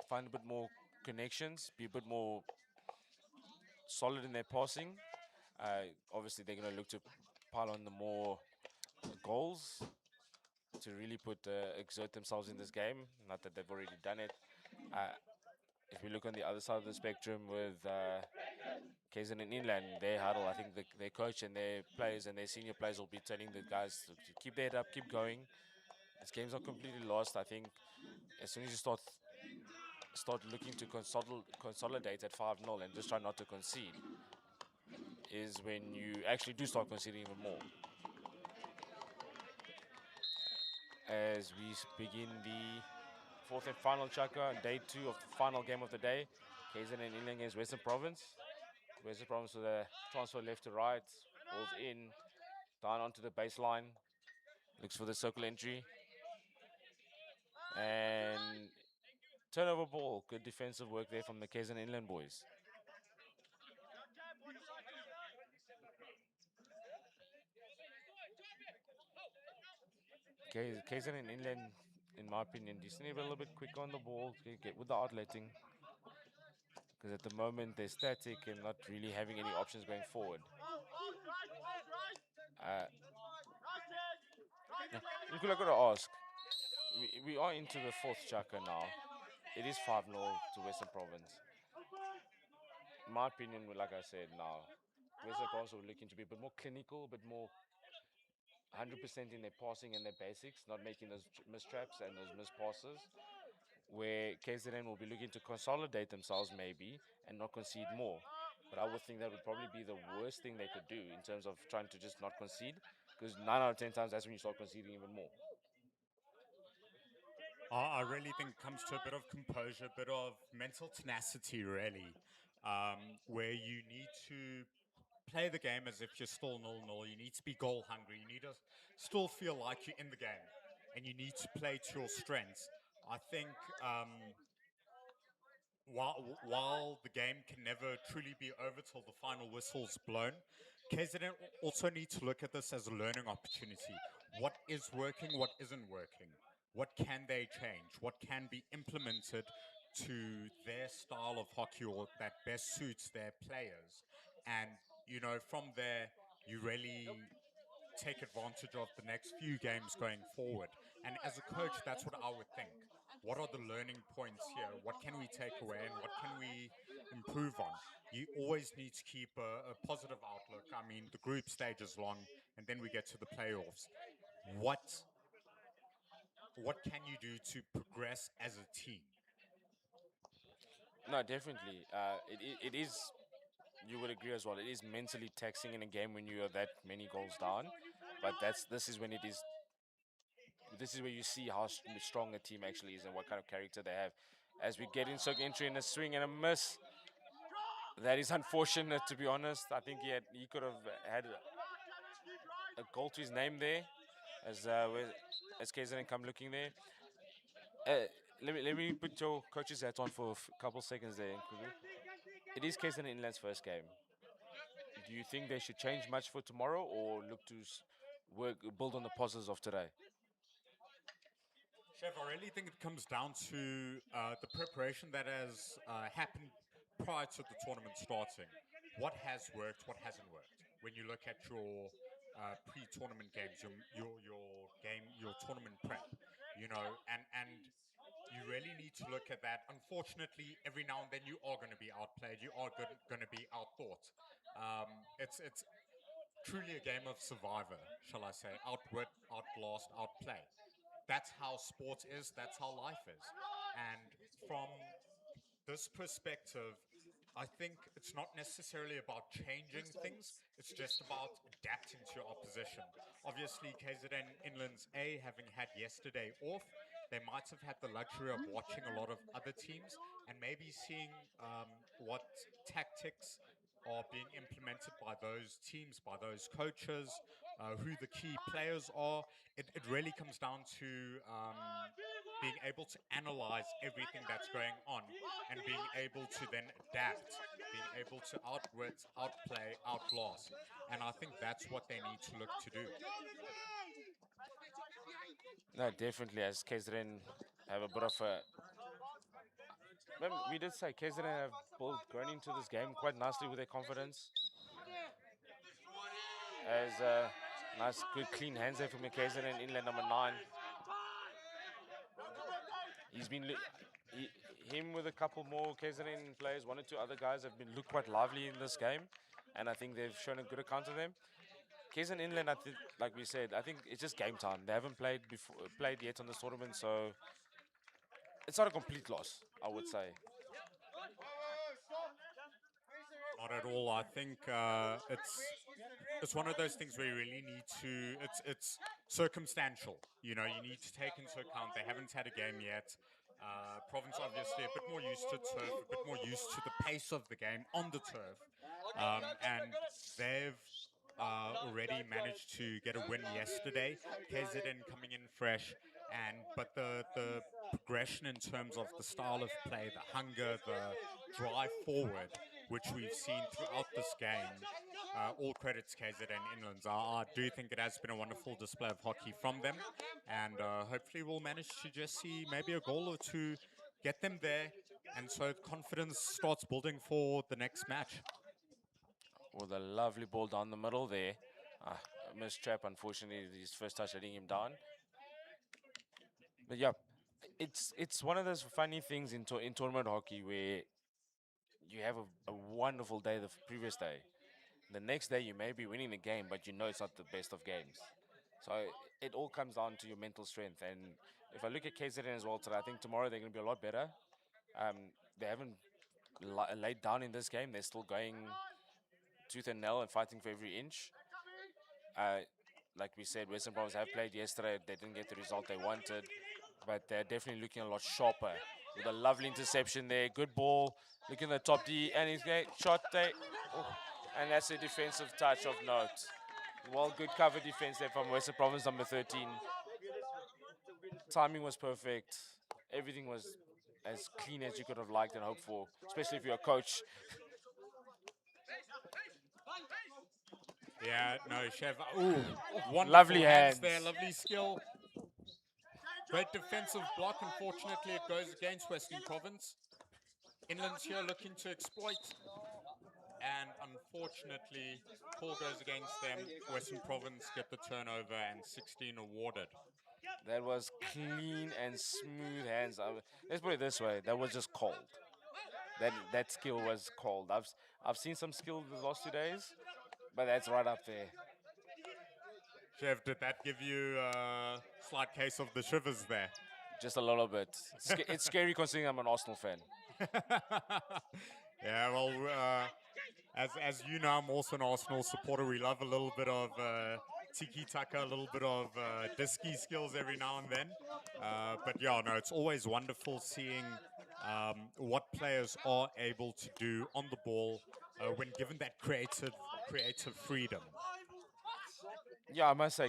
find a bit more connections, be a bit more solid in their passing. Obviously, they're going to look to pile on the more goals to really exert themselves in this game. Not that they've already done it. If we look on the other side of the spectrum with KZN and Inland, their huddle, I think their coach and their players and their senior players will be telling the guys to keep their head up, keep going. This game's not completely lost. I think as soon as you start looking to consolidate at 5-0 and just try not to concede, is when you actually do start conceding even more. As we begin the fourth and final chukka on day 2 of the final game of the day, KZN and Inland against Western Province. Western Province with a transfer left to right, balls in, down onto the baseline, looks for the circle entry, and turnover ball. Good defensive work there from the KZN Inland boys. KZN and Inland, in my opinion, just need a little bit quicker on the ball to get with the outletting. Because at the moment they're static and not really having any options going forward. Look, I gotta ask. We are into the fourth chukka now. It is 5-0 to Western Province. In my opinion, like I said now, Western Province are looking to be a bit more clinical, a bit more 100% in their passing and their basics, not making those mistraps and those missed passes. Where KZN will be looking to consolidate themselves maybe and not concede more. But I would think that would probably be the worst thing they could do in terms of trying to just not concede, because 9 out of 10 times that's when you start conceding even more. I really think it comes to a bit of composure, a bit of mental tenacity, really, where you need to play the game as if you're still 0-0. You need to be goal hungry. You need to still feel like you're in the game, and you need to play to your strengths. I think while the game can never truly be over till the final whistle's blown, KZN also need to look at this as a learning opportunity. What is working, what isn't working? What can they change? What can be implemented to their style of hockey or that best suits their players? And, from there, you really take advantage of the next few games going forward. And as a coach, that's what I would think. What are the learning points here? What can we take away and what can we improve on? You always need to keep a positive outlook. I mean, the group stage is long and then we get to the playoffs. What can you do to progress as a team? No, definitely. It is you would agree as well. It is mentally taxing in a game when you are that many goals down, but this is when it is. This is where you see how strong a team actually is and what kind of character they have. As we get in Sook entry in a swing and a miss, that is unfortunate to be honest. I think he could have had a goal to his name there, as KZN come looking there. Let me put your coach's hat on for a couple seconds there, Nkulu. It is KZN Inland's first game. Do you think they should change much for tomorrow, or look to build on the positives of today? Chef, I really think it comes down to the preparation that has happened prior to the tournament starting. What has worked, what hasn't worked. When you look at your pre-tournament games, your game, your tournament prep, and you really need to look at that. Unfortunately, every now and then you are going to be outplayed. You are going to be outthought. It's truly a game of survivor, shall I say? Outwit, outlast, outplay. That's how sport is. That's how life is. And from this perspective, I think it's not necessarily about changing things. It's just about adapting to your opposition. Obviously, KZN Inlands A, having had yesterday off, they might have had the luxury of watching a lot of other teams and maybe seeing what tactics are being implemented by those teams, by those coaches, who the key players are. It really comes down to being able to analyze everything that's going on and being able to then adapt, being able to outwit, outplay, outlast. And I think that's what they need to look to do. No, definitely. As KZN have a bit of a. Remember, we did say KZN have grown into this game quite nicely with their confidence. As nice, good, clean hands there from KZN inland number 9. He's been him with a couple more KZN players, one or two other guys have been looked quite lively in this game, and I think they've shown a good account of them. KZN Inland, I think, like we said, I think it's just game time. They haven't played yet on this tournament, so it's not a complete loss, I would say. Not at all. I think it's one of those things where you really need to. It's circumstantial. You need to take into account they haven't had a game yet. Province obviously a bit more used to turf, a bit more used to the pace of the game on the turf, and they've already managed to get a win yesterday. KZN coming in fresh, but the progression in terms of the style of play, the hunger, the drive forward, which we've seen throughout this game. All credits KZN Inlands. I do think it has been a wonderful display of hockey from them, and hopefully we'll manage to just see maybe a goal or two, get them there, and so confidence starts building for the next match. With a lovely ball down the middle there. Missed trap, unfortunately, his first touch letting him down. But yeah, it's one of those funny things in tournament hockey where you have a wonderful day the previous day. The next day you may be winning the game, but you know it's not the best of games. So it all comes down to your mental strength. And if I look at KZN as well today, I think tomorrow they're going to be a lot better. They haven't laid down in this game. They're still going tooth and nail and fighting for every inch. Like we said, Western Province have played yesterday. They didn't get the result they wanted, but they're definitely looking a lot sharper. With a lovely interception there, good ball, looking at the top D, and he's going shot there, and that's a defensive touch of note. Well, good cover defense there from Western Province number 13. Timing was perfect. Everything was as clean as you could have liked and hoped for, especially if you're a coach. Yeah, no, Chef. Ooh, wonderful Lovely hands hands. there, lovely skill. Great defensive block. Unfortunately, it goes against Western Province. Inlands here looking to exploit. And unfortunately, call goes against them. Western Province get the turnover and 16 awarded. That was clean and smooth hands. Let's put it this way: that was just cold. That skill was cold. I've seen some skill the last 2 days, but that's right up there. Chef, did that give you a slight case of the shivers there? Just a little bit. It's scary considering I'm an Arsenal fan. Yeah, well, as you know, I'm also an Arsenal supporter. We love a little bit of tiki taka, a little bit of disky skills every now and then. But yeah, no, it's always wonderful seeing what players are able to do on the ball when given that creative freedom. Yeah, I must say,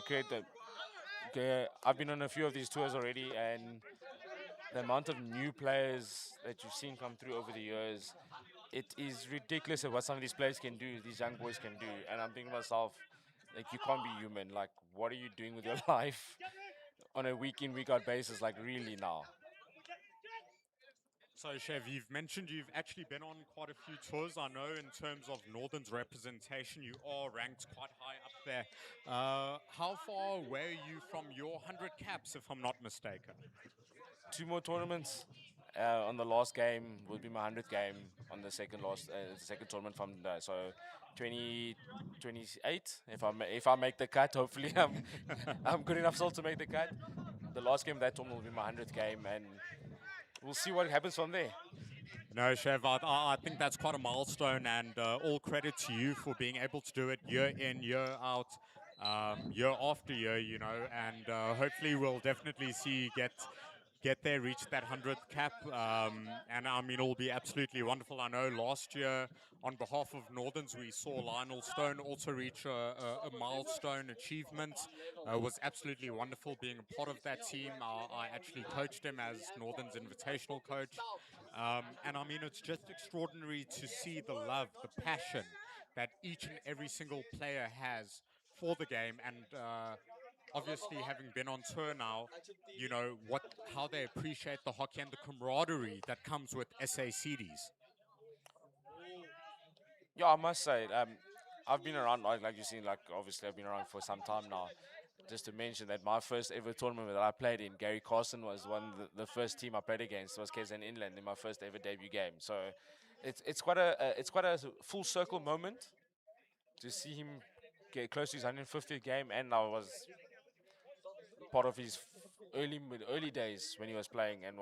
I've been on a few of these tours already, and the amount of new players that you've seen come through over the years, it is ridiculous at what some of these players can do, these young boys can do. And I'm thinking to myself, like, you can't be human. Like, what are you doing with your life on a week in, week out basis? Like, really now? So, Chev, you've mentioned you've actually been on quite a few tours. I know in terms of Northern's representation, you are ranked quite high up there. How far away are you from your 100 caps, if I'm not mistaken? Two more tournaments. On the last game will be my 100th game on the second tournament from so 2028. If I make the cut, hopefully I'm good enough still to make the cut. The last game of that tournament will be my 100th game, and we'll see what happens from there. No, Chev, I think that's quite a milestone, and all credit to you for being able to do it year in, year out, year after year, you know, and hopefully we'll definitely see you get there, reach that 100th cap, and I mean, it'll be absolutely wonderful. I know last year, on behalf of Northerns, we saw Lionel Stone also reach a milestone achievement. Was absolutely wonderful being a part of that team. I actually coached him as Northern's invitational coach. And I mean, it's just extraordinary to see the love, the passion that each and every single player has for the game. And obviously, having been on tour now, you know how they appreciate the hockey and the camaraderie that comes with SACDs. Yeah, I must say, I've been around, like you've seen, like obviously I've been around for some time now. Just to mention that my first ever tournament that I played in, Gary Carson was the first team I played against was KZN Inland in my first ever debut game. So it's quite a full circle moment to see him get close to his 150th game, and I was part of his early days when he was playing, and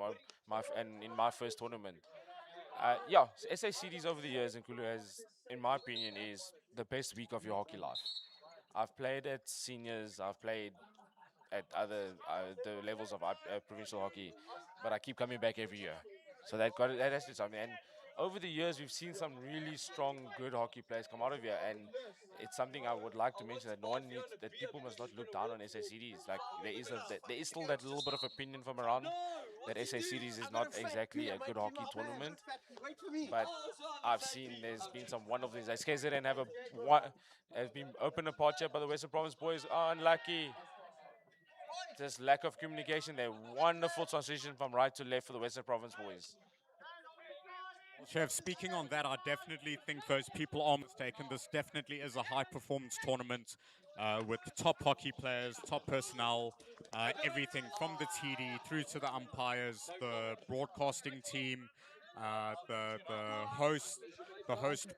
and in my first tournament. Yeah, SACDs over the years in Kulu has, in my opinion, is the best week of your hockey life. I've played at seniors, I've played at other the levels of provincial hockey, but I keep coming back every year. So that has to do something. And over the years, we've seen some really strong, good hockey players come out of here, and it's something I would like to mention that no one needs, that people must not look down on SACDs. Like there is still that little bit of opinion from around that SACDs is not exactly a good hockey tournament, but I've seen there's been some wonderful things. Like KZN has been open apart here by the Western Province boys. Oh, unlucky. Just lack of communication there. Wonderful transition from right to left for the Western Province boys. Well, Chev, speaking on that, I definitely think those people are mistaken. This definitely is a high performance tournament with top hockey players, top personnel, everything from the TD through to the umpires, the broadcasting team, the host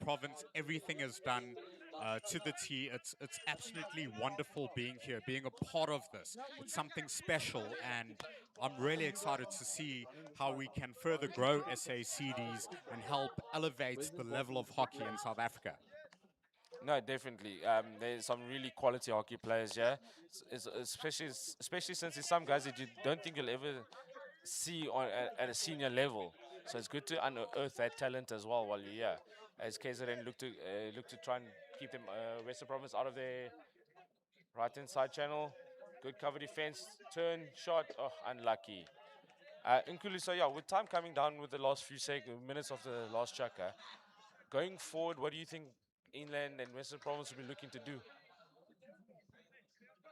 province. Everything is done to the T. It's absolutely wonderful being here, being a part of this. It's something special, and I'm really excited to see how we can further grow SACDs and help elevate the level of hockey in South Africa. No, definitely. There's some really quality hockey players here, especially since there's some guys that you don't think you'll ever see at a senior level. So it's good to unearth that talent as well while you're here. As KZN look to try and keep them Western Province out of their right hand side channel. Good cover defense, turn, shot, oh, unlucky. Including, so yeah, with time coming down with the last few minutes of the last chaka, going forward, what do you think Inland and Western Province will be looking to do?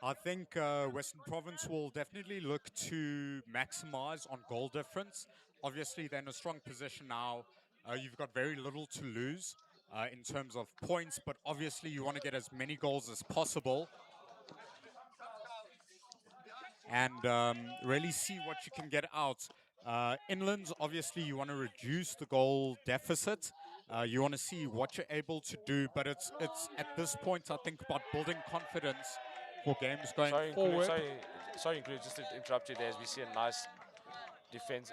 I think Western Province will definitely look to maximize on goal difference. Obviously, they're in a strong position now. You've got very little to lose in terms of points, but obviously, you want to get as many goals as possible and really see what you can get out. Inlands, obviously, you want to reduce the goal deficit. You want to see what you're able to do, but it's at this point, I think, about building confidence for games going forward. Include, just to interrupt you there as we see a nice defense,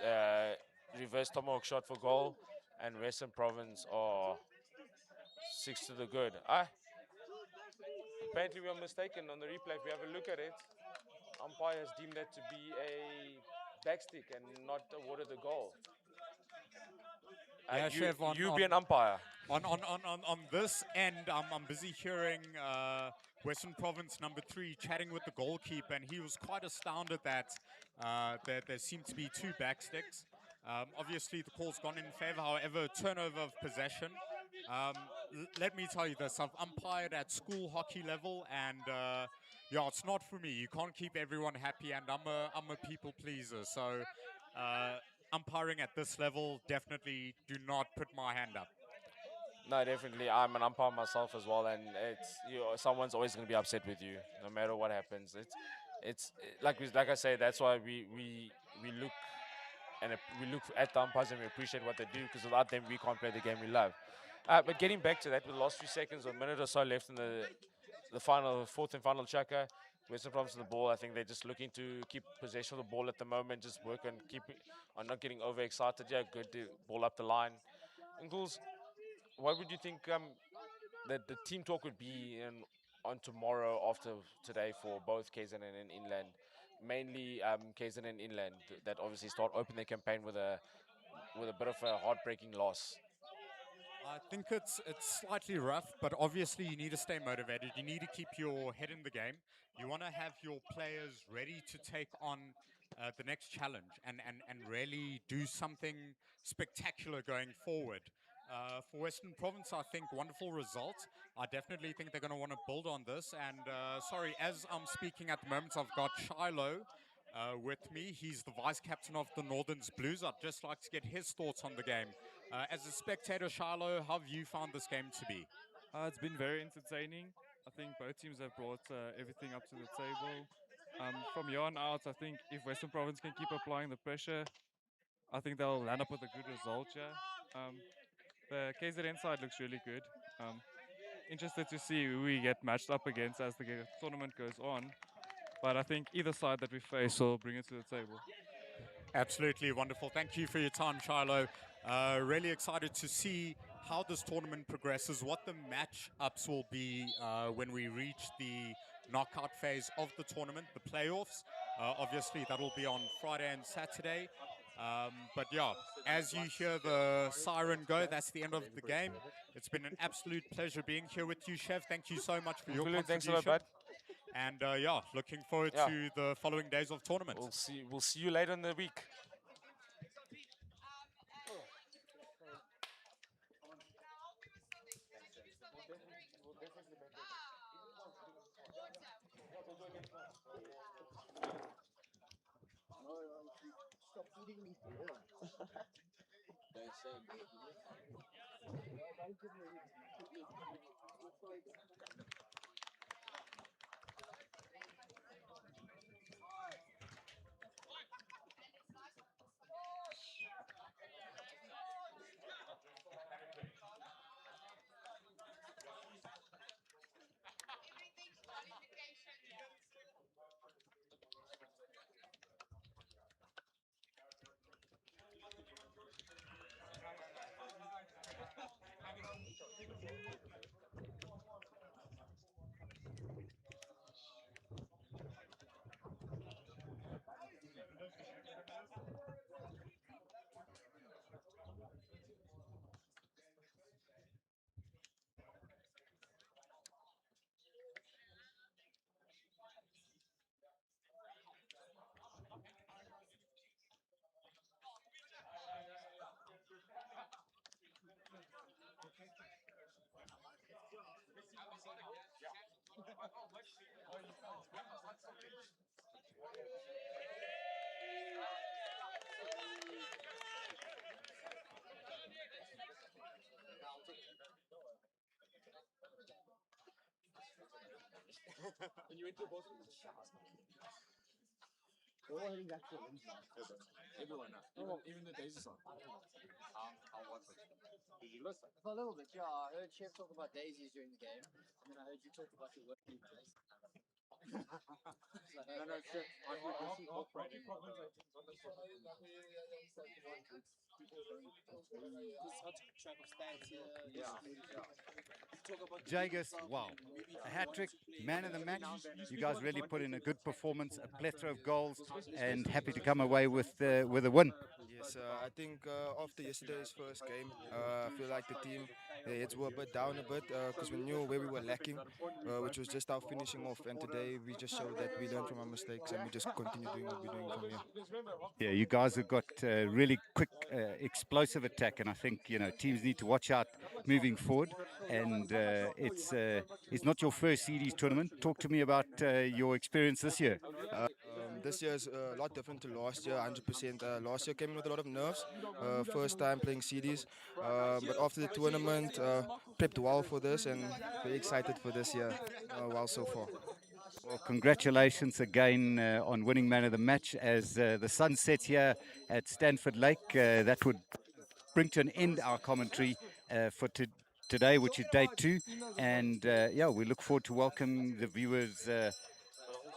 reverse tomahawk shot for goal. and Western Province are 6 to the good. Apparently we are mistaken on the replay. If we have a look at it, umpire has deemed that to be a backstick and not awarded the goal. Yeah, You Chev, you be an umpire. on this end, I'm busy hearing Western Province number 3 chatting with the goalkeeper, and he was quite astounded that there seemed to be 2 backsticks. Obviously, the call's gone in favor. However, turnover of possession. Let me tell you this: I've umpired at school hockey level, and yeah, it's not for me. You can't keep everyone happy, and I'm a people pleaser. So, umpiring at this level, definitely do not put my hand up. No, definitely. I'm an umpire myself as well, and someone's always going to be upset with you, no matter what happens. Like I say, that's why we look we look at the umpires and we appreciate what they do, because without them we can't play the game we love. But getting back to that, with the last few seconds or a minute or so left in the final fourth and final checker, Western Province on the ball. I think they're just looking to keep possession of the ball at the moment, just work on on not getting overexcited. Yeah, good to ball up the line. And Ghouls, what would you think that the team talk would be on tomorrow after today for both KZN and Inland? Mainly KZN and Inland that obviously start open their campaign with a bit of a heartbreaking loss. I think it's slightly rough, but obviously you need to stay motivated. You need to keep your head in the game. You want to have your players ready to take on the next challenge and really do something spectacular going forward. For Western Province, I think wonderful result. I definitely think they're going to want to build on this. And sorry, as I'm speaking at the moment, I've got Shiloh with me. He's the vice captain of the Northerns Blues. I'd just like to get his thoughts on the game. As a spectator, Shiloh, how have you found this game to be? It's been very entertaining. I think both teams have brought everything up to the table. From here on out, I think if Western Province can keep applying the pressure, I think they'll land up with a good result here. The KZN side looks really good. Um, Interested to see who we get matched up against as the tournament goes on. But I think either side that we face will bring it to the table. Absolutely wonderful. Thank you for your time, Shiloh. Really excited to see how this tournament progresses, what the matchups will be when we reach the knockout phase of the tournament, the playoffs. Obviously, that'll be on Friday and Saturday. But yeah, as you hear the siren go, that's the end of the game. It's been an absolute pleasure being here with you, Chef. Thank you so much for your Brilliant, thanks a lot, contribution. bud. And yeah, looking forward Yeah, to the following days of tournament. we'll see you later in the week. Stop eating me for what? Don't say When you went to Boston, we're all heading back to Lindsay. everyone. Even the Daisy song. I'll watch it. Did you listen? For a little bit, yeah. I heard Chef talk about daisies during the game, and then I heard you talk about your working place. No, Chef. I think this is incorporating. It's hard to keep track of stats here. Jagus, wow. A hat trick, man of the match. You guys really put in a good performance, a plethora of goals, and happy to come away with a win. Yes, I think after yesterday's first game, I feel like the team, their heads were a bit down a bit because we knew where we were lacking, which was just our finishing off. And today we just showed that we learned from our mistakes and we just continue doing what we're doing from here. Yeah, you guys have got really quick, explosive attack, and I think teams need to watch out moving forward. And it's not your first CDs tournament. Talk to me about your experience this year. This year is a lot different to last year, 100%. Last year came in with a lot of nerves, first time playing CDs. But after the tournament, prepped well for this and very excited for this year, well so far. Well, congratulations again on winning man of the match. As the sun sets here at Stanford Lake, that would bring to an end our commentary for today, which is day 2. And yeah, we look forward to welcoming the viewers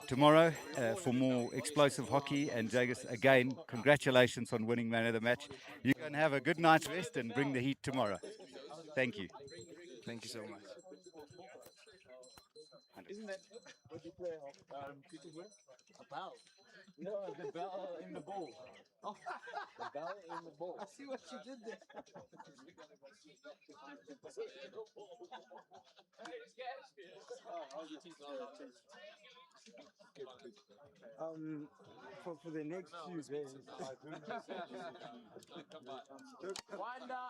tomorrow for more explosive hockey. And Jagus, again, congratulations on winning man of the match. You can have a good night's rest and bring the heat tomorrow. Thank you. Thank you so much. Isn't that what you play cricket with? A bell. No, the bell in the ball. Oh, the bell in the ball. I see what you did there. For the next few days, I do. Wanda.